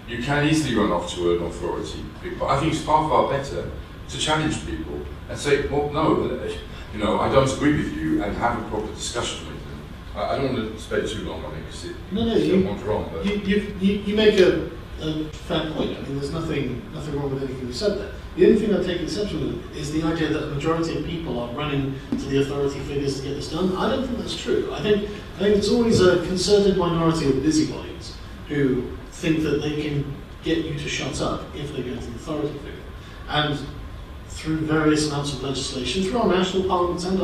you can easily run off to an authority. But I think it's far better to challenge people and say, well, no, I don't agree with you, and have a proper discussion with them. I don't want to spend too long on it because it won't wrong. But you make a fair point. I mean, there's nothing wrong with anything you said there. The only thing I take exception with is the idea that a majority of people are running to the authority figures to get this done. I don't think that's true. I think it's always a concerted minority of busybodies who think that they can get you to shut up if they go to the authority figure. And through various amounts of legislation, through our national parliaments and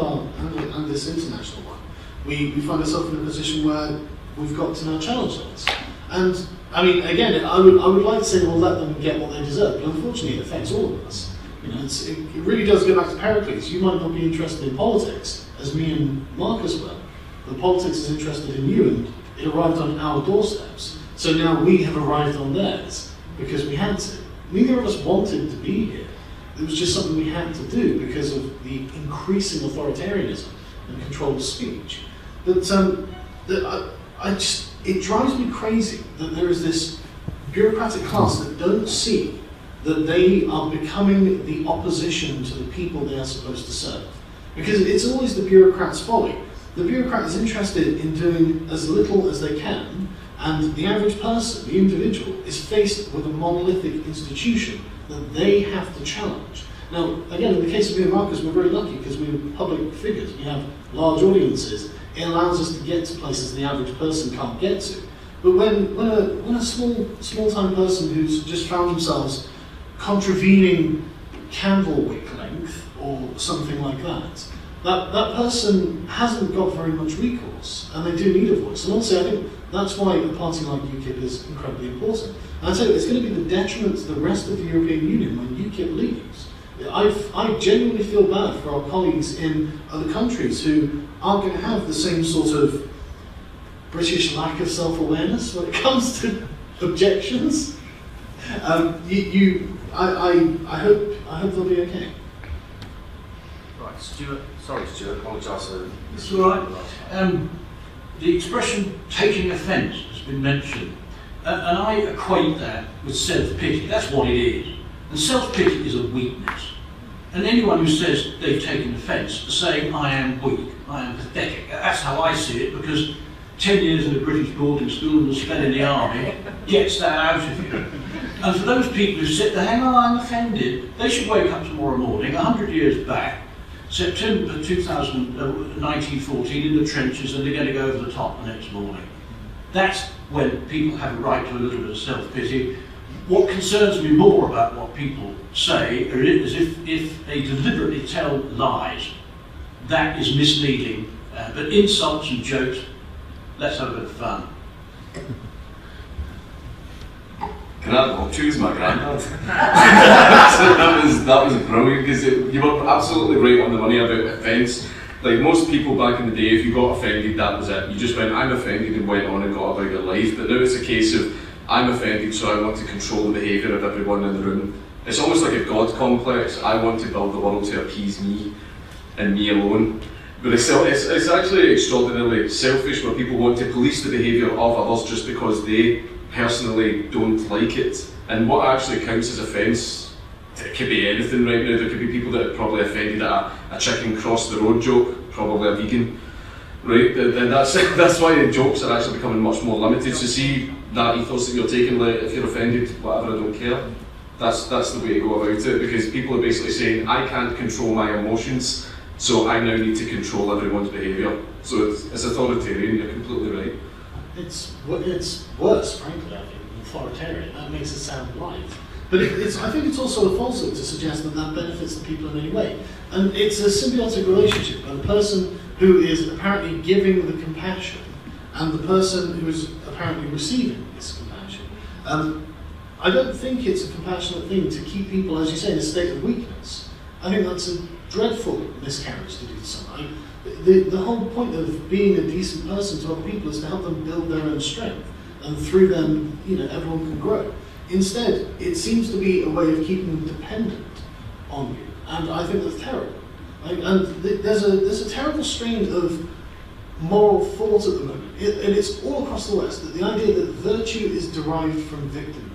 this international one, we find ourselves in a position where we've got to now challenge those. And I mean, again, I would like to say, well, let them get what they deserve, but unfortunately, it affects all of us. It really does go back to Pericles. You might not be interested in politics, as me and Marcus were, but politics is interested in you, and it arrived on our doorsteps. So now we have arrived on theirs because we had to. Neither of us wanted to be here. It was just something we had to do because of the increasing authoritarianism and control of speech. But it drives me crazy that there is this bureaucratic class that don't see that they are becoming the opposition to the people they are supposed to serve. Because it's always the bureaucrat's folly. The bureaucrat is interested in doing as little as they can, and the average person, the individual, is faced with a monolithic institution that they have to challenge. Now, again, in the case of me and Marcus, we're very lucky because we're public figures. We have large audiences. It allows us to get to places the average person can't get to. But when a small-time person who's just found themselves contravening candle wick length or something like that, that person hasn't got very much recourse, and they do need a voice. And also, I think that's why a party like UKIP is incredibly important. And I tell you, it's going to be the detriment to the rest of the European Union when UKIP leaves. I genuinely feel bad for our colleagues in other countries who aren't going to have the same sort of British lack of self-awareness when it comes to objections. I hope they'll be okay. Right, Stuart. Sorry, Stuart. Apologise for this. It's all right. The expression "taking offence" has been mentioned, and I equate that with self-pity. That's what it is. And self-pity is a weakness. And anyone who says they've taken offence is saying, I am weak, I am pathetic. That's how I see it, because 10 years in a British boarding school and a spell in the army gets that out of you. And for those people who sit there, hang on, I'm offended, they should wake up tomorrow morning, 100 years back, September 1914, in the trenches, and they're going to go over the top the next morning. That's when people have a right to a little bit of self-pity. What concerns me more about what people say is if they deliberately tell lies, that is misleading. But insults and jokes, let's have a bit of fun. Can I choose my granddad? that was brilliant, because you were absolutely right on the money about offence. Like most people back in the day, if you got offended, that was it. You just went, I'm offended, and went on and got about your life. But now it's a case of, I'm offended, so I want to control the behaviour of everyone in the room. It's almost like a God complex. I want to build the world to appease me, and me alone. But it's actually extraordinarily selfish, where people want to police the behaviour of others just because they personally don't like it. And what actually counts as offence, it could be anything right now. There could be people that are probably offended at a chicken cross the road joke, probably a vegan, right? Then that's why the jokes are actually becoming much more limited. So see that ethos that you're taking, like if you're offended, whatever, I don't care. That's the way to go about it, because people are basically saying, I can't control my emotions, so I now need to control everyone's behaviour. So it's authoritarian, you're completely right. It's worse, frankly, I think, than authoritarian. That makes it sound light. But I think it's also a falsehood to suggest that that benefits the people in any way. And it's a symbiotic relationship where the person who is apparently giving the compassion and the person who is apparently receiving this compassion. I don't think it's a compassionate thing to keep people, as you say, in a state of weakness. I think that's a dreadful miscarriage to do to someone. The whole point of being a decent person to other people is to help them build their own strength, and through them, everyone can grow. Instead, it seems to be a way of keeping them dependent on you, and I think that's terrible. And there's a terrible strain of moral thought at the moment, and it's all across the West, that the idea that virtue is derived from victimhood.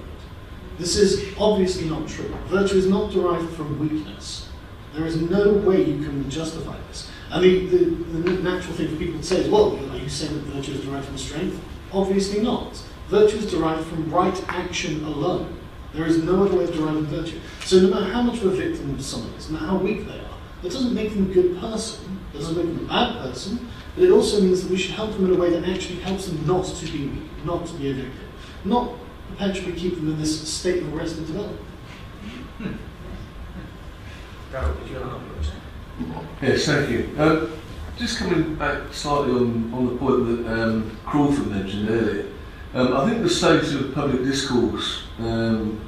This is obviously not true. Virtue is not derived from weakness. There is no way you can justify this. And the natural thing for people to say is, well, are you saying that virtue is derived from strength? Obviously not. Virtue is derived from right action alone. There is no other way of deriving virtue. So no matter how much of a victim someone is, no matter how weak they are, that doesn't make them a good person, it doesn't make them a bad person, but it also means that we should help them in a way that actually helps them not to be weak, not to be a victim, not perpetually keep them in this state of arrested development. Yes, thank you. Just coming back slightly on the point that Crawford mentioned earlier, I think the state of public discourse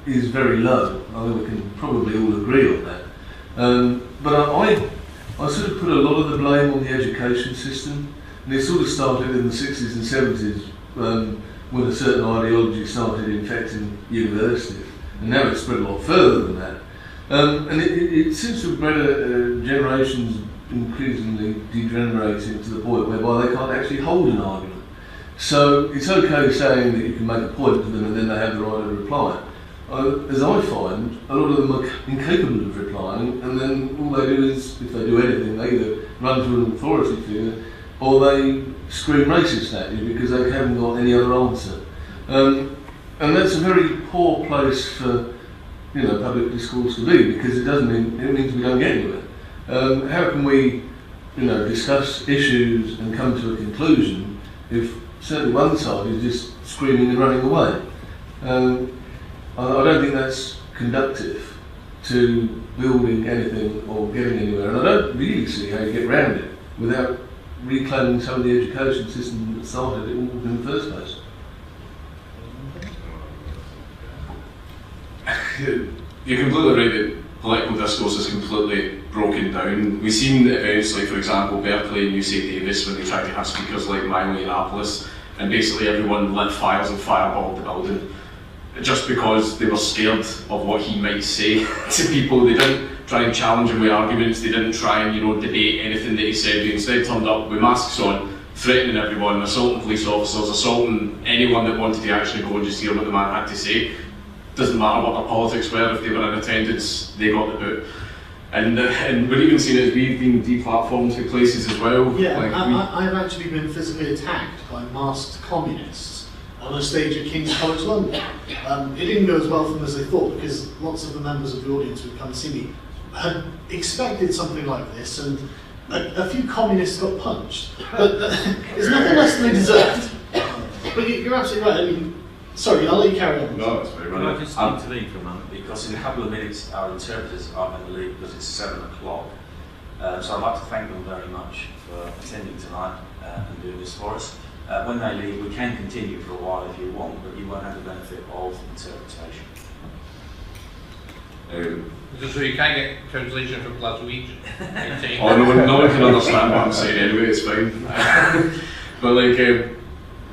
is very low. I think we can probably all agree on that. But I sort of put a lot of the blame on the education system, and it sort of started in the 60s and 70s when a certain ideology started infecting universities, and now it's spread a lot further than that. And it seems to have bred generations increasingly degenerating to the point whereby they can't actually hold an argument. So it's okay saying that you can make a point to them and then they have the right to reply. As I find, a lot of them are incapable of replying, and then all they do is, if they do anything, they either run to an authority figure or they scream racist at you because they haven't got any other answer. And that's a very poor place for public discourse to be, because it means we don't get anywhere. How can we, discuss issues and come to a conclusion if certainly one side is just screaming and running away? I don't think that's conductive to building anything or getting anywhere, and I don't really see how you get around it without reclaiming some of the education system that started it all in the first place. You're completely right that political discourse is completely broken down. We've seen events like, for example, Berkeley and UC Davis, when they tried to have speakers like Milo Yiannopoulos, and basically everyone lit fires and fireballed the building, just because they were scared of what he might say to people. They didn't try and challenge him with arguments, they didn't try and debate anything that he said. They instead turned up with masks on, threatening everyone, assaulting police officers, assaulting anyone that wanted to actually go and just hear what the man had to say. Doesn't matter what their politics were, if they were in attendance, they got the boot. And we're even seeing it as we've been deplatformed to places as well. Yeah, like I've actually been physically attacked by masked communists on a stage at King's College London. It didn't go as well for them as they thought, because lots of the members of the audience who'd come to see me had expected something like this, and a few communists got punched. But it's nothing less than they deserved. But you're absolutely right. I mean, sorry, I'll let you carry on. No, it's very right. Can I just intervene for a moment? Because in a couple of minutes our interpreters are going to leave because it's 7 o'clock. So I'd like to thank them very much for attending tonight and doing this for us. When they leave, we can continue for a while if you want, but you won't have the benefit of interpretation. So you can't get translation from Glaswegian. Oh, no one can understand what I'm saying anyway, it's fine. But like,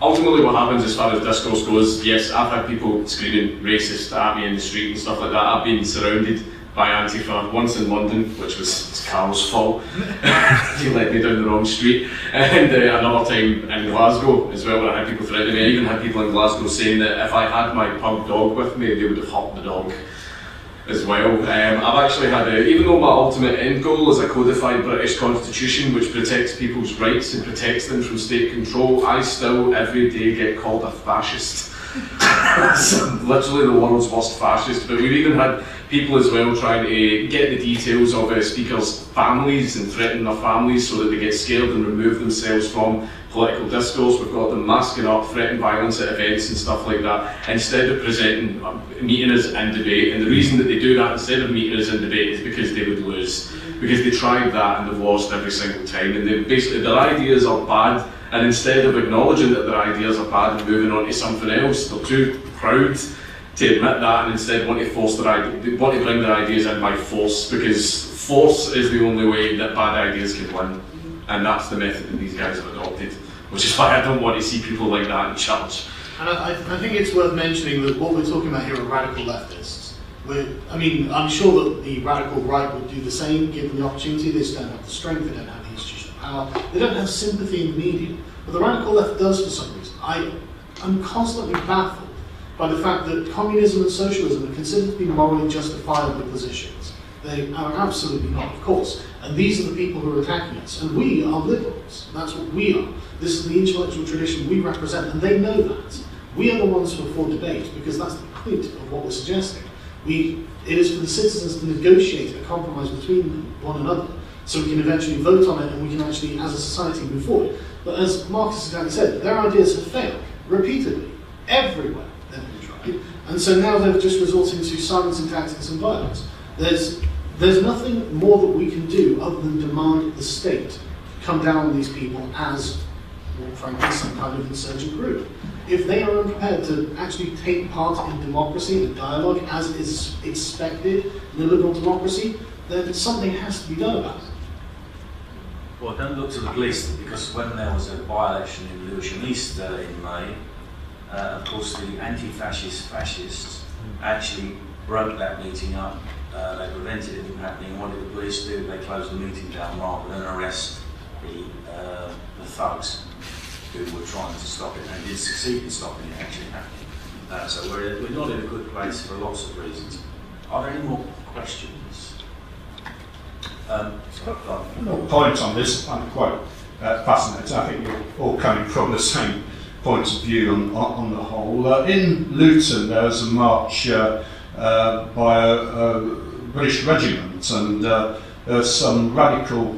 ultimately what happens as far as discourse goes, yes, I've had people screaming racist at me in the street and stuff like that. I've been surrounded by Antifa, once in London, which was Carl's fault. He led me down the wrong street. And another time in Glasgow as well, where I had people threatening me. I even had people in Glasgow saying that if I had my pug dog with me, they would have hurt the dog as well. I've actually had, even though my ultimate end goal is a codified British constitution which protects people's rights and protects them from state control, I still every day get called a fascist. I'm literally the world's worst fascist. But we've even had people as well trying to get the details of speakers' families and threaten their families so that they get scared and remove themselves from political discourse. We've got them masking up, threatening violence at events and stuff like that, instead of presenting, meeting us in debate. And the reason that they do that instead of meeting us in debate is because they would lose. Because they tried that and they've lost every single time. And they basically, their ideas are bad, and instead of acknowledging that their ideas are bad and moving on to something else, they're too proud to admit that, and instead want to bring their ideas in by force, because force is the only way that bad ideas can win. And that's the method that these guys have adopted, which is why I don't want to see people like that in church. And I think it's worth mentioning that what we're talking about here are radical leftists. I mean, I'm sure that the radical right would do the same, given the opportunity. They just don't have the strength, they don't have the institutional power, they don't have sympathy in the media. But the radical left does for some reason. I'm constantly baffled by the fact that communism and socialism are considered to be morally justifiable positions. They are absolutely not, of course. And these are the people who are attacking us. And we are liberals. That's what we are. This is the intellectual tradition we represent, and they know that. We are the ones who are for debate, because that's the point of what we're suggesting. It is for the citizens to negotiate a compromise between one another, so we can eventually vote on it and we can actually, as a society, move forward. But as Marcus exactly said, their ideas have failed repeatedly, everywhere they've been tried. And so now they're just resorting to silencing tactics and violence. There's nothing more that we can do other than demand the state come down on these people as, well, frankly, some kind of insurgent group. If they are unprepared to actually take part in democracy and dialogue as is expected in a liberal democracy, then something has to be done about it. Well, don't look to the police, because when there was a by-election in Lewisham East in May, of course the anti-fascist fascists actually broke that meeting up. They prevented it from happening. What did the police do? They closed the meeting down rather than arrest the thugs who were trying to stop it, and did succeed in stopping it actually happening. So we're not in a good place for lots of reasons. Are there any more questions? No points on this. I'm quite fascinated. I think you're all coming from the same point of view on the whole. In Luton, there was a march by a British regiment, and there were some radical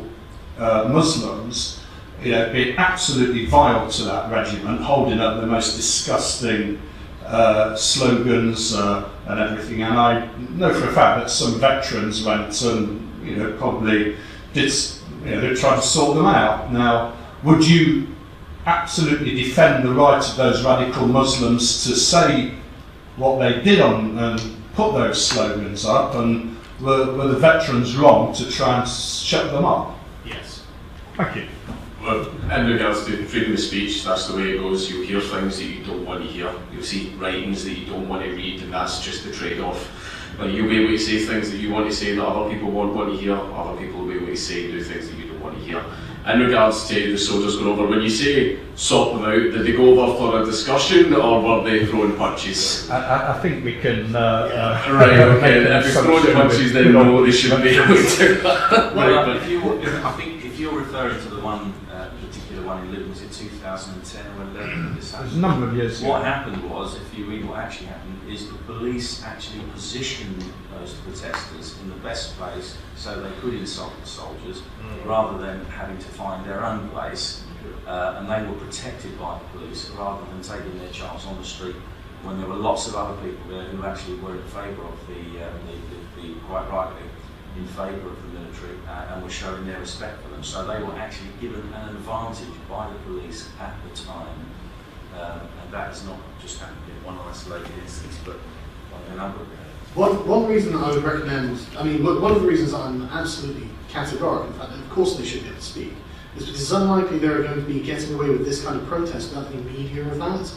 Muslims, being absolutely vile to that regiment, holding up the most disgusting slogans and everything. And I know for a fact that some veterans went and probably did, they tried to sort them out. Now, would you absolutely defend the right of those radical Muslims to say what they did and put those slogans up, and were the veterans wrong to try and shut them up? Yes. Thank you. Well, in regards to freedom of speech, that's the way it goes. You'll hear things that you don't want to hear. You'll see writings that you don't want to read, and that's just the trade-off. Like, you'll be able to say things that you want to say that other people won't want to hear. Other people will be able to say and do things that you don't want to hear. in regards to the soldiers going over. When you say sort them out, did they go over for a discussion or were they throwing punches? I think we can. Right, okay. If they're throwing punches, then no, they shouldn't be able to. Well, I think if you're referring to the one particular one in Liverpool, was it 2010 or 11? There's a number of years ago. What happened was, if you read what actually happened, is the police actually positioned those protesters in the best place so they could insult the soldiers, rather than having to find their own place, and they were protected by the police rather than taking their chance on the street when there were lots of other people there who actually were in favour of the quite rightly in favour of the military and were showing their respect for them. So they were actually given an advantage by the police at the time, and that has not just happened in one isolated instance, but on a number of occasions. One reason I would recommend, I mean, one of the reasons I'm absolutely categorical, in fact, that of course they should be able to speak, is because it's unlikely they're going to be getting away with this kind of protest without any media of that.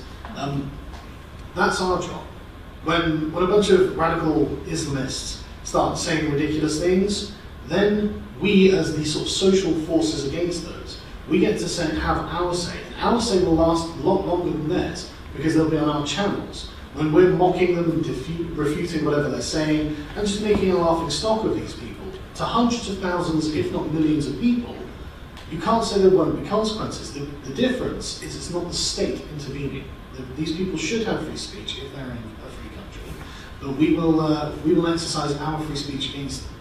That's our job. When a bunch of radical Islamists start saying ridiculous things, then we, as the sort of social forces against those, we get to have our say. And our say will last a lot longer than theirs, because they'll be on our channels. When we're mocking them and refuting whatever they're saying, and just making a laughing stock of these people, to hundreds of thousands, if not millions of people, you can't say there won't be consequences. The difference is it's not the state intervening. These people should have free speech if they're in a free country, but we will exercise our free speech against them.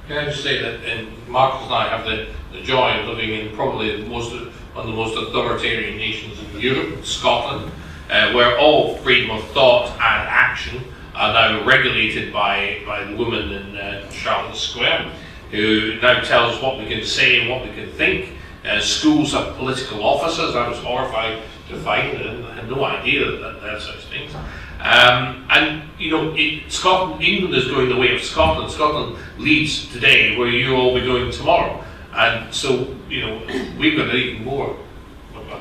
Can I just say that Marcus and I have the joy of living in probably one of the most authoritarian nations in Europe, Scotland, where all freedom of thought and action are now regulated by the woman in Charlotte Square, who now tells us what we can say and what we can think. Schools have political officers. I was horrified to find, and I had no idea that there are such things. And you know, England is going the way of Scotland. Scotland leads today where you all be going tomorrow. And so, you know, we've got even a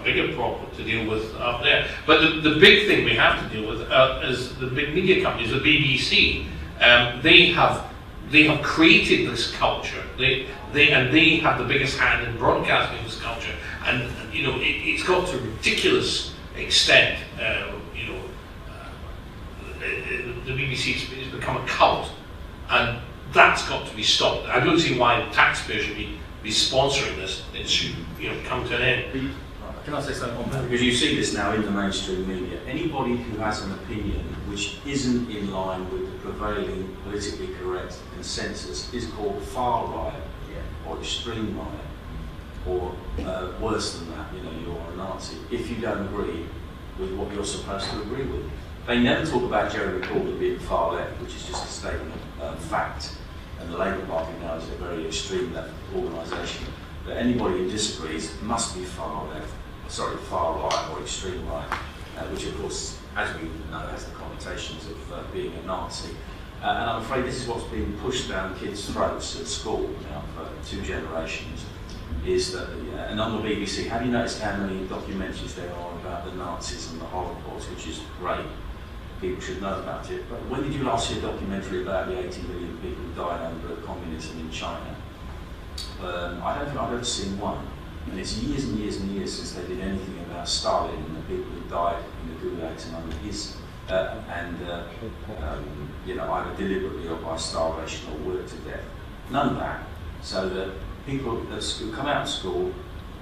bigger problem to deal with up there. But the big thing we have to deal with is the big media companies, the BBC. They have created this culture. They have the biggest hand in broadcasting this culture, and you know it's got to a ridiculous extent. The BBC has become a cult, and that's got to be stopped. I don't see why the taxpayers should be sponsoring this. It should come to an end. Can I say something on that? Because you see this now in the mainstream media. Anybody who has an opinion which isn't in line with the prevailing politically correct consensus is called far right, or extreme right, or worse than that, you're a Nazi, if you don't agree with what you're supposed to agree with. They never talk about Jeremy Corbyn being far left, which is just a statement of fact, and the Labour Party now is a very extreme left organisation. But anybody who disagrees must be far right or extreme right, which of course, as we know, has the connotations of being a Nazi. And I'm afraid this is what's being pushed down kids' throats at school now for 2 generations, is that, and on the BBC, have you noticed how many documentaries there are about the Nazis and the Holocaust, which is great, people should know about it, but when did you last see a documentary about the 80 million people who died under communism in China? I don't think I've ever seen one. And it's years and years and years since they did anything about Stalin and the people who died in the gulags and under his, either deliberately or by starvation or worked to death. None of that. So that people who come out of school,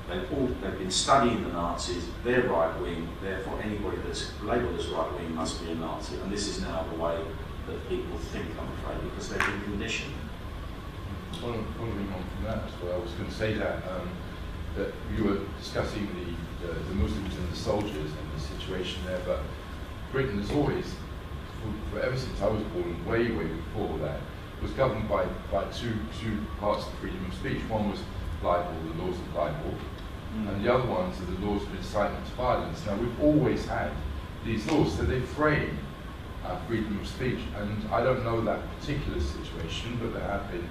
they've been studying the Nazis, they're right wing, therefore anybody that's labelled as right wing must be a Nazi. And this is now the way that people think, I'm afraid, because they've been conditioned. Following on from that as well, I was going to say that you were discussing the Muslims and the soldiers and the situation there, but Britain has always, ever since I was born, way before that, was governed by two parts of the freedom of speech. One was libel, the laws of libel, and the other ones are the laws of incitement to violence. Now we've always had these laws, so they frame freedom of speech, and I don't know that particular situation, but there have been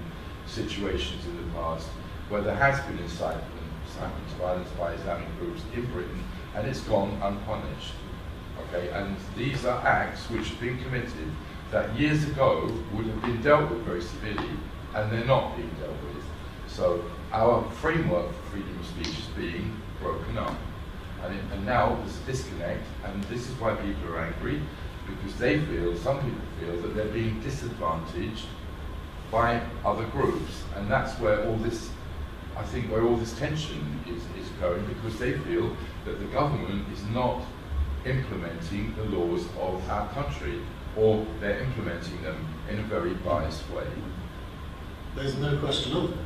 situations in the past where there has been incitement to violence by Islamic groups in Britain, and it's gone unpunished. Okay, and these are acts which have been committed that years ago would have been dealt with very severely, and they're not being dealt with. So our framework for freedom of speech is being broken up. And now there's a disconnect, and this is why people are angry, because they feel, some people feel, that they're being disadvantaged by other groups. And that's where all this, I think, where all this tension is going, because they feel that the government is not implementing the laws of our country, or they're implementing them in a very biased way. There's no question of it.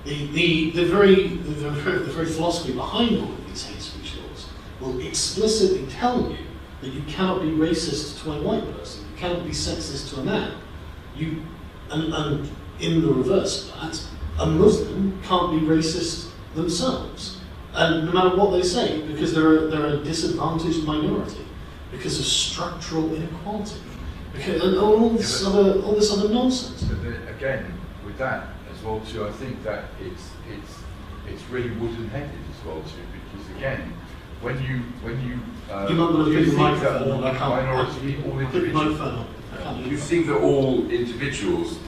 The very philosophy behind all of these hate speech laws will explicitly tell you that you cannot be racist to a white person, you cannot be sexist to a man. And in the reverse of that, a Muslim can't be racist themselves, and no matter what they say, because they're a disadvantaged minority, because of structural inequality, and all this other nonsense. But then, again, with that as well too, I think that it's really wooden-headed as well too, because again, when you think that you think that all individuals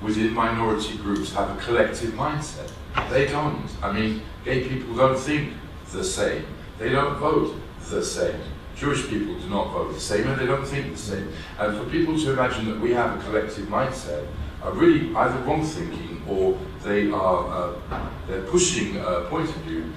within minority groups have a collective mindset. They don't. I mean, gay people don't think the same. They don't vote the same. Jewish people do not vote the same, and they don't think the same. And for people to imagine that we have a collective mindset are really either wrong thinking, or they're pushing a point of view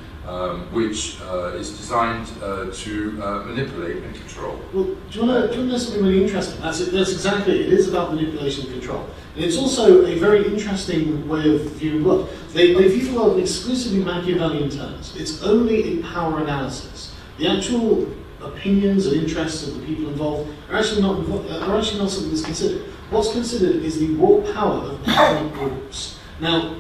which is designed to manipulate and control. Well, do you want to know something really interesting? That's exactly it. It is about manipulation and control. And it's also a very interesting way of viewing the world. They view the world in exclusively Machiavellian terms. It's only a power analysis. The actual opinions and interests of the people involved are actually not something that's considered. What's considered is the raw power of ethnic groups. Now,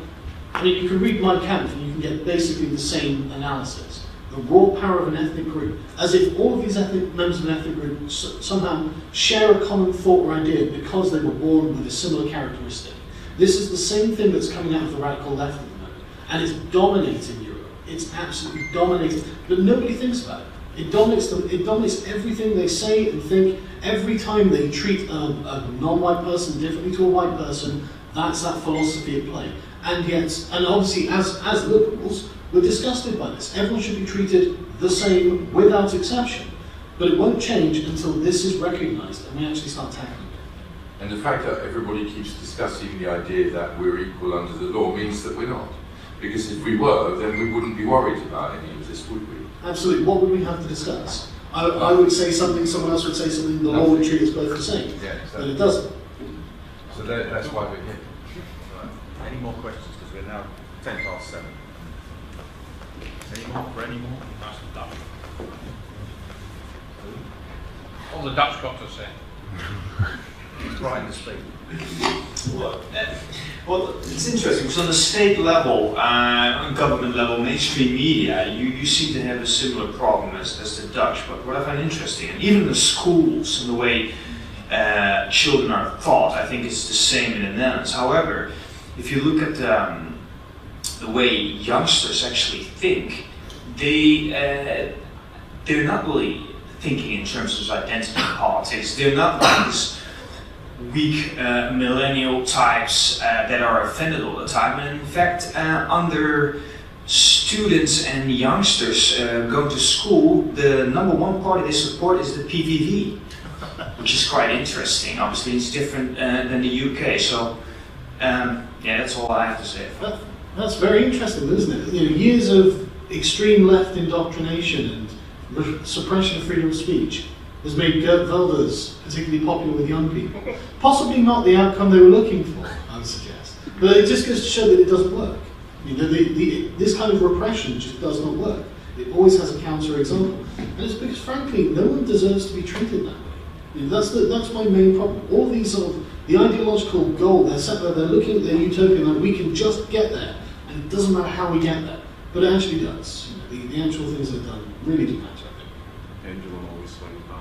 I mean, you can read Mein Kampf and you can get basically the same analysis. The raw power of an ethnic group, as if all of these members of an ethnic group somehow share a common thought or idea because they were born with a similar characteristic. This is the same thing that's coming out of the radical left at the moment, and it's dominating Europe. It's absolutely dominating, but nobody thinks about it. It dominates them. It dominates everything they say and think. Every time they treat a non-white person differently to a white person, that's that philosophy at play. And yet, and obviously, as liberals, we're disgusted by this. Everyone should be treated the same without exception. But it won't change until this is recognised and we actually start tackling it. And the fact that everybody keeps discussing the idea that we're equal under the law means that we're not. Because if we were, then we wouldn't be worried about any of this, would we? Absolutely. What would we have to discuss? I would say something, someone else would say something, the law would treat us both the same. Yeah, exactly. But it doesn't. So that's why we're here. Right. Any more questions? Because we're now 7:10. Any more? For any more? That's the Dutch. All the Dutch got to say. Right, to speak. Well, it's interesting because on the state level, on government level, mainstream media, you seem to have a similar problem as the Dutch. But what I find interesting, and even the schools and the way children are taught, I think it's the same in the Netherlands. However, if you look at the way youngsters actually think, they're not really thinking in terms of identity politics. They're not like this weak millennial types that are offended all the time. And in fact, under students and youngsters going to school, the number one party they support is the PVV, which is quite interesting. Obviously, it's different than the UK. So, yeah, that's all I have to say. That's very interesting, isn't it? You know, years of extreme left indoctrination and suppression of freedom of speech has made Geert Wilders particularly popular with young people. Possibly not the outcome they were looking for, I would suggest. But it just goes to show that it doesn't work. You know, this kind of repression just does not work. It always has a counter-example. And it's because, frankly, no one deserves to be treated that way. You know, that's my main problem. All these sort of, the ideological goal, they're set there, they're looking at their utopia like we can just get there. And it doesn't matter how we get there. But it actually does. You know, the actual things they've done really do matter, I think. Pendulum always swings back.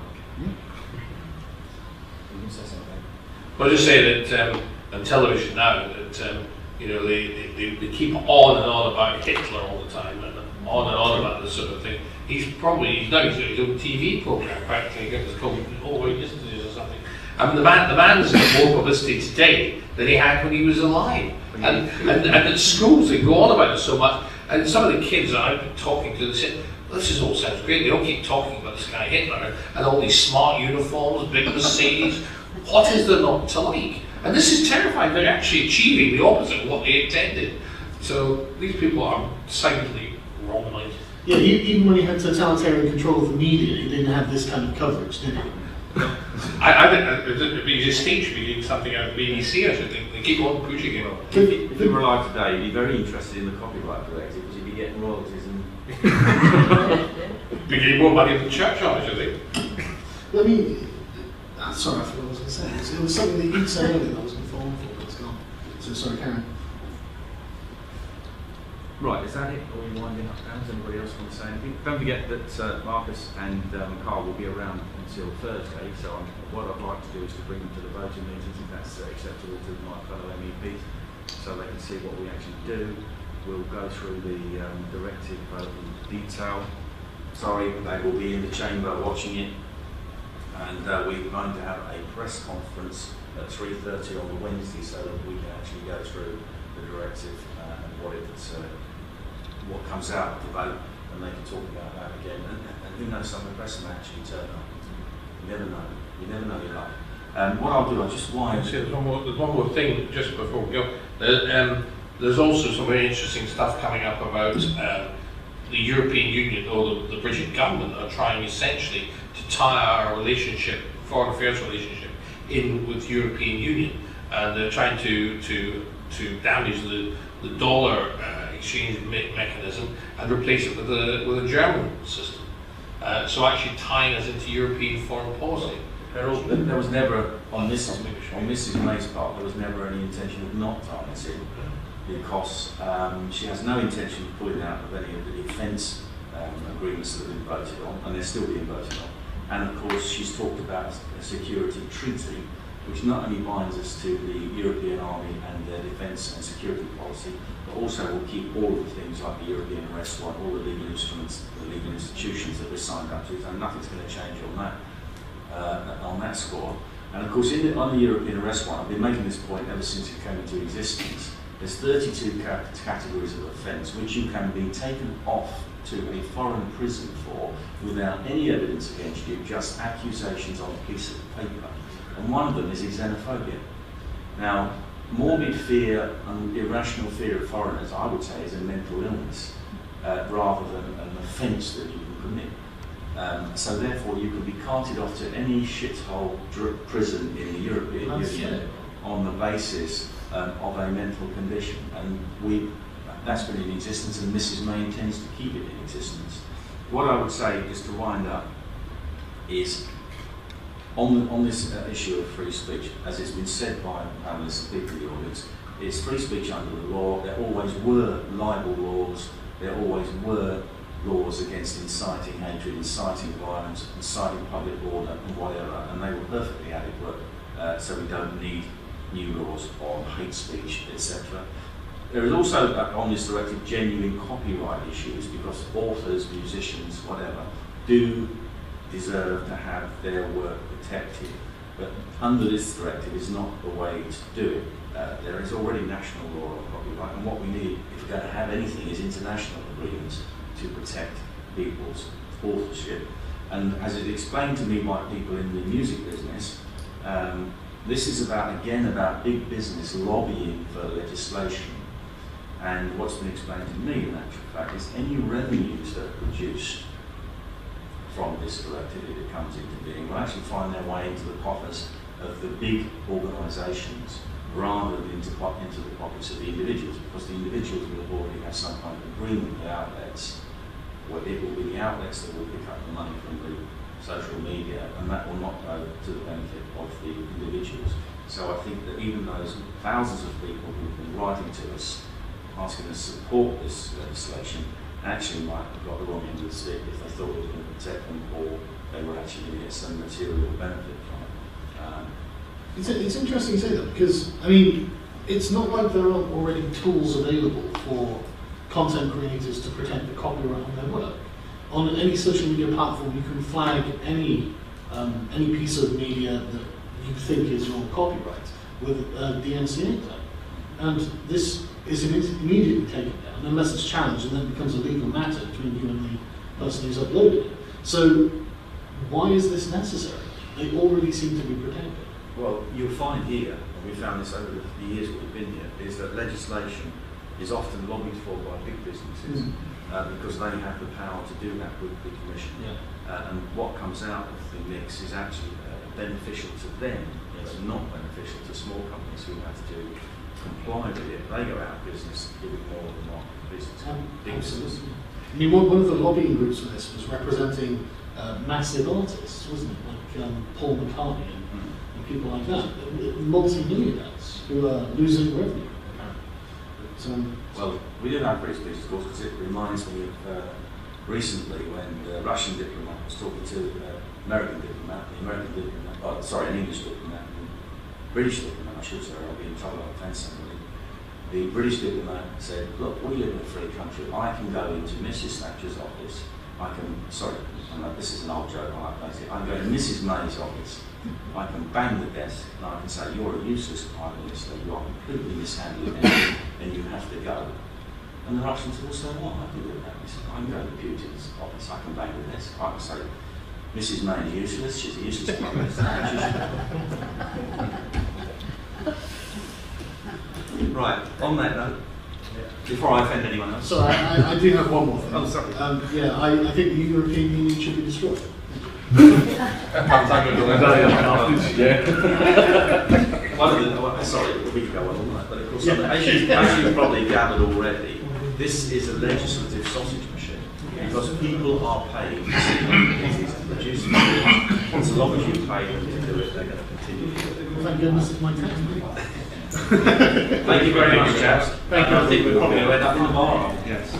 Well, I just say that on television now, that you know, they keep on and on about Hitler all the time, and on about this sort of thing. He's now got his own TV program practically. It was called Yesterday or something. I mean, the man's got more publicity today than he had when he was alive. And at schools they go on about it so much, and some of the kids that I've been talking to, they say, this all sounds great, they all keep talking about this guy Hitler and all these smart uniforms, big Mercedes. What is there not to like? And this is terrifying, they're actually achieving the opposite of what they intended. So these people are decidedly wrong-minded. Yeah, even when he had totalitarian control of the media, he didn't have this kind of coverage, did he? I think he's a stage reading something out of BBC or something. They keep on pushing it. If he were alive today, he'd be very interested in the copyright directive because he'd be getting royalties and. Be getting more money than the church on it, should they? I mean, sorry, I forgot what I was going to say. It was something that you'd said earlier that I was informed for, but it's gone. So sorry, Karen. Right, is that it? Or are we winding up now? Does anybody else want to say anything? Don't forget that Marcus and Carl will be around until Thursday, so what I'd like to do is to bring them to the voting meetings, if that's acceptable to my fellow MEPs, so they can see what we actually do. We'll go through the directive vote in detail. Sorry, they will be in the chamber watching it, and we're going to have a press conference at 3:30 on the Wednesday so that we can actually go through the directive and what comes out of the vote, and they can talk about that again. And who knows, some of the press may actually turn up. You never know. You never know your luck. What I'll do, I'll just wind. There's one more thing just before we go. There's also some very interesting stuff coming up about the European Union, or the British government are trying essentially to tie our relationship, foreign affairs relationship, in with the European Union, and they're trying to damage the dollar exchange mechanism and replace it with a German system. So actually tying us into European foreign policy. There was never, on Mrs. May's part, there was never any intention of not tying us in, because she has no intention of pulling out of any of the defence agreements that have been voted on, and they're still being voted on. And of course, she's talked about a security treaty, which not only binds us to the European Army and their defence and security policy, but also will keep all of the things like the European arrest warrant, all the legal instruments, the legal institutions that we're signed up to, and nothing's going to change on that score. And of course, on the European arrest warrant, I've been making this point ever since it came into existence. There's 32 categories of offence which you can be taken off to a foreign prison for without any evidence against you, just accusations on a piece of paper. And one of them is xenophobia. Now, morbid fear and irrational fear of foreigners, I would say, is a mental illness rather than an offence that you can commit. So therefore, you could be carted off to any shithole prison in the European Union on the basis of a mental condition. And that's been in existence, and Mrs. May intends to keep it in existence. What I would say, just to wind up, is on this issue of free speech, as it's been said by panelists and people in the audience, it's free speech under the law. There always were libel laws. There always were laws against inciting hatred, inciting violence, inciting public order, and whatever, and they were perfectly adequate. So we don't need new laws on hate speech, etc. There is also, on this directive, genuine copyright issues, because authors, musicians, whatever, do deserve to have their work protected. But under this directive is not the way to do it. There is already national law on copyright, and what we need, if we're going to have anything, is international agreements to protect people's authorship. And as it explained to me by people in the music business, this is about big business lobbying for legislation. And what's been explained to me, in actual fact, is any revenues that are produced from this directive, if it comes into being, will actually find their way into the coffers of the big organisations rather than into the pockets of the individuals, because the individuals will have already had some kind of agreement with outlets, where it will be the outlets that will pick up the money from the social media, and that will not go to the benefit of the individuals. So I think that even those thousands of people who've been writing to us, asking us to support this legislation, actually might have got the wrong end of the stick if they thought it was going to protect them, or they were actually going to get some material benefit from it. It's interesting you say that, because, I mean, it's not like there aren't already tools available for content creators to protect the copyright on their work. On any social media platform, you can flag any piece of media that you think is your copyright with a DMCA tag. And this is immediately taken down unless it's challenged, and then it becomes a legal matter between you and the person who's uploaded it. So why is this necessary? They already seem to be protected. Well, you'll find here, and we found this over the years we've been here, is that legislation is often lobbied for by big businesses because they have the power to do that with the Commission. Yeah. And what comes out of the mix is actually beneficial to them. It's not beneficial to small companies who have to comply with it. They go out of business, giving more of the market business. Big business. I mean, one of the lobbying groups for this was representing massive artists, wasn't it? Like Paul McCartney and people like that, multi-millionaires who are losing revenue, apparently. So, well, we do have free speech, of course, because it reminds me of recently when the Russian diplomat was talking to an English diplomat, British diplomat, I should say, I'll be told I'll offend somebody. The British diplomat said, look, we live in a free country. I can go into Mrs. Thatcher's office. This is an old joke, I like it. I can go to Mrs. May's office. I can bang the desk and I can say, you're a useless Prime Minister, you are completely mishandling it, and you have to go. And the Russians will say, what? I can do that. He said, I can go to Putin's office, I can bang the desk. I can say, Mrs. May is useless, she's a useless Prime Minister. Right, on that note, before I offend anyone else. Sorry, I do have one more thing. Oh, sorry. I think the European Union should be destroyed. Sorry, we could go on all night, but of course, as you've probably gathered already, this is a legislative sausage machine because people are paid to see things and produce them. And so long as you pay them to do it, they're going to continue to do it. Thank goodness it's my tax money. Thank you very much, chaps. Thank you. I think we're probably going to end up in the bar. Yes.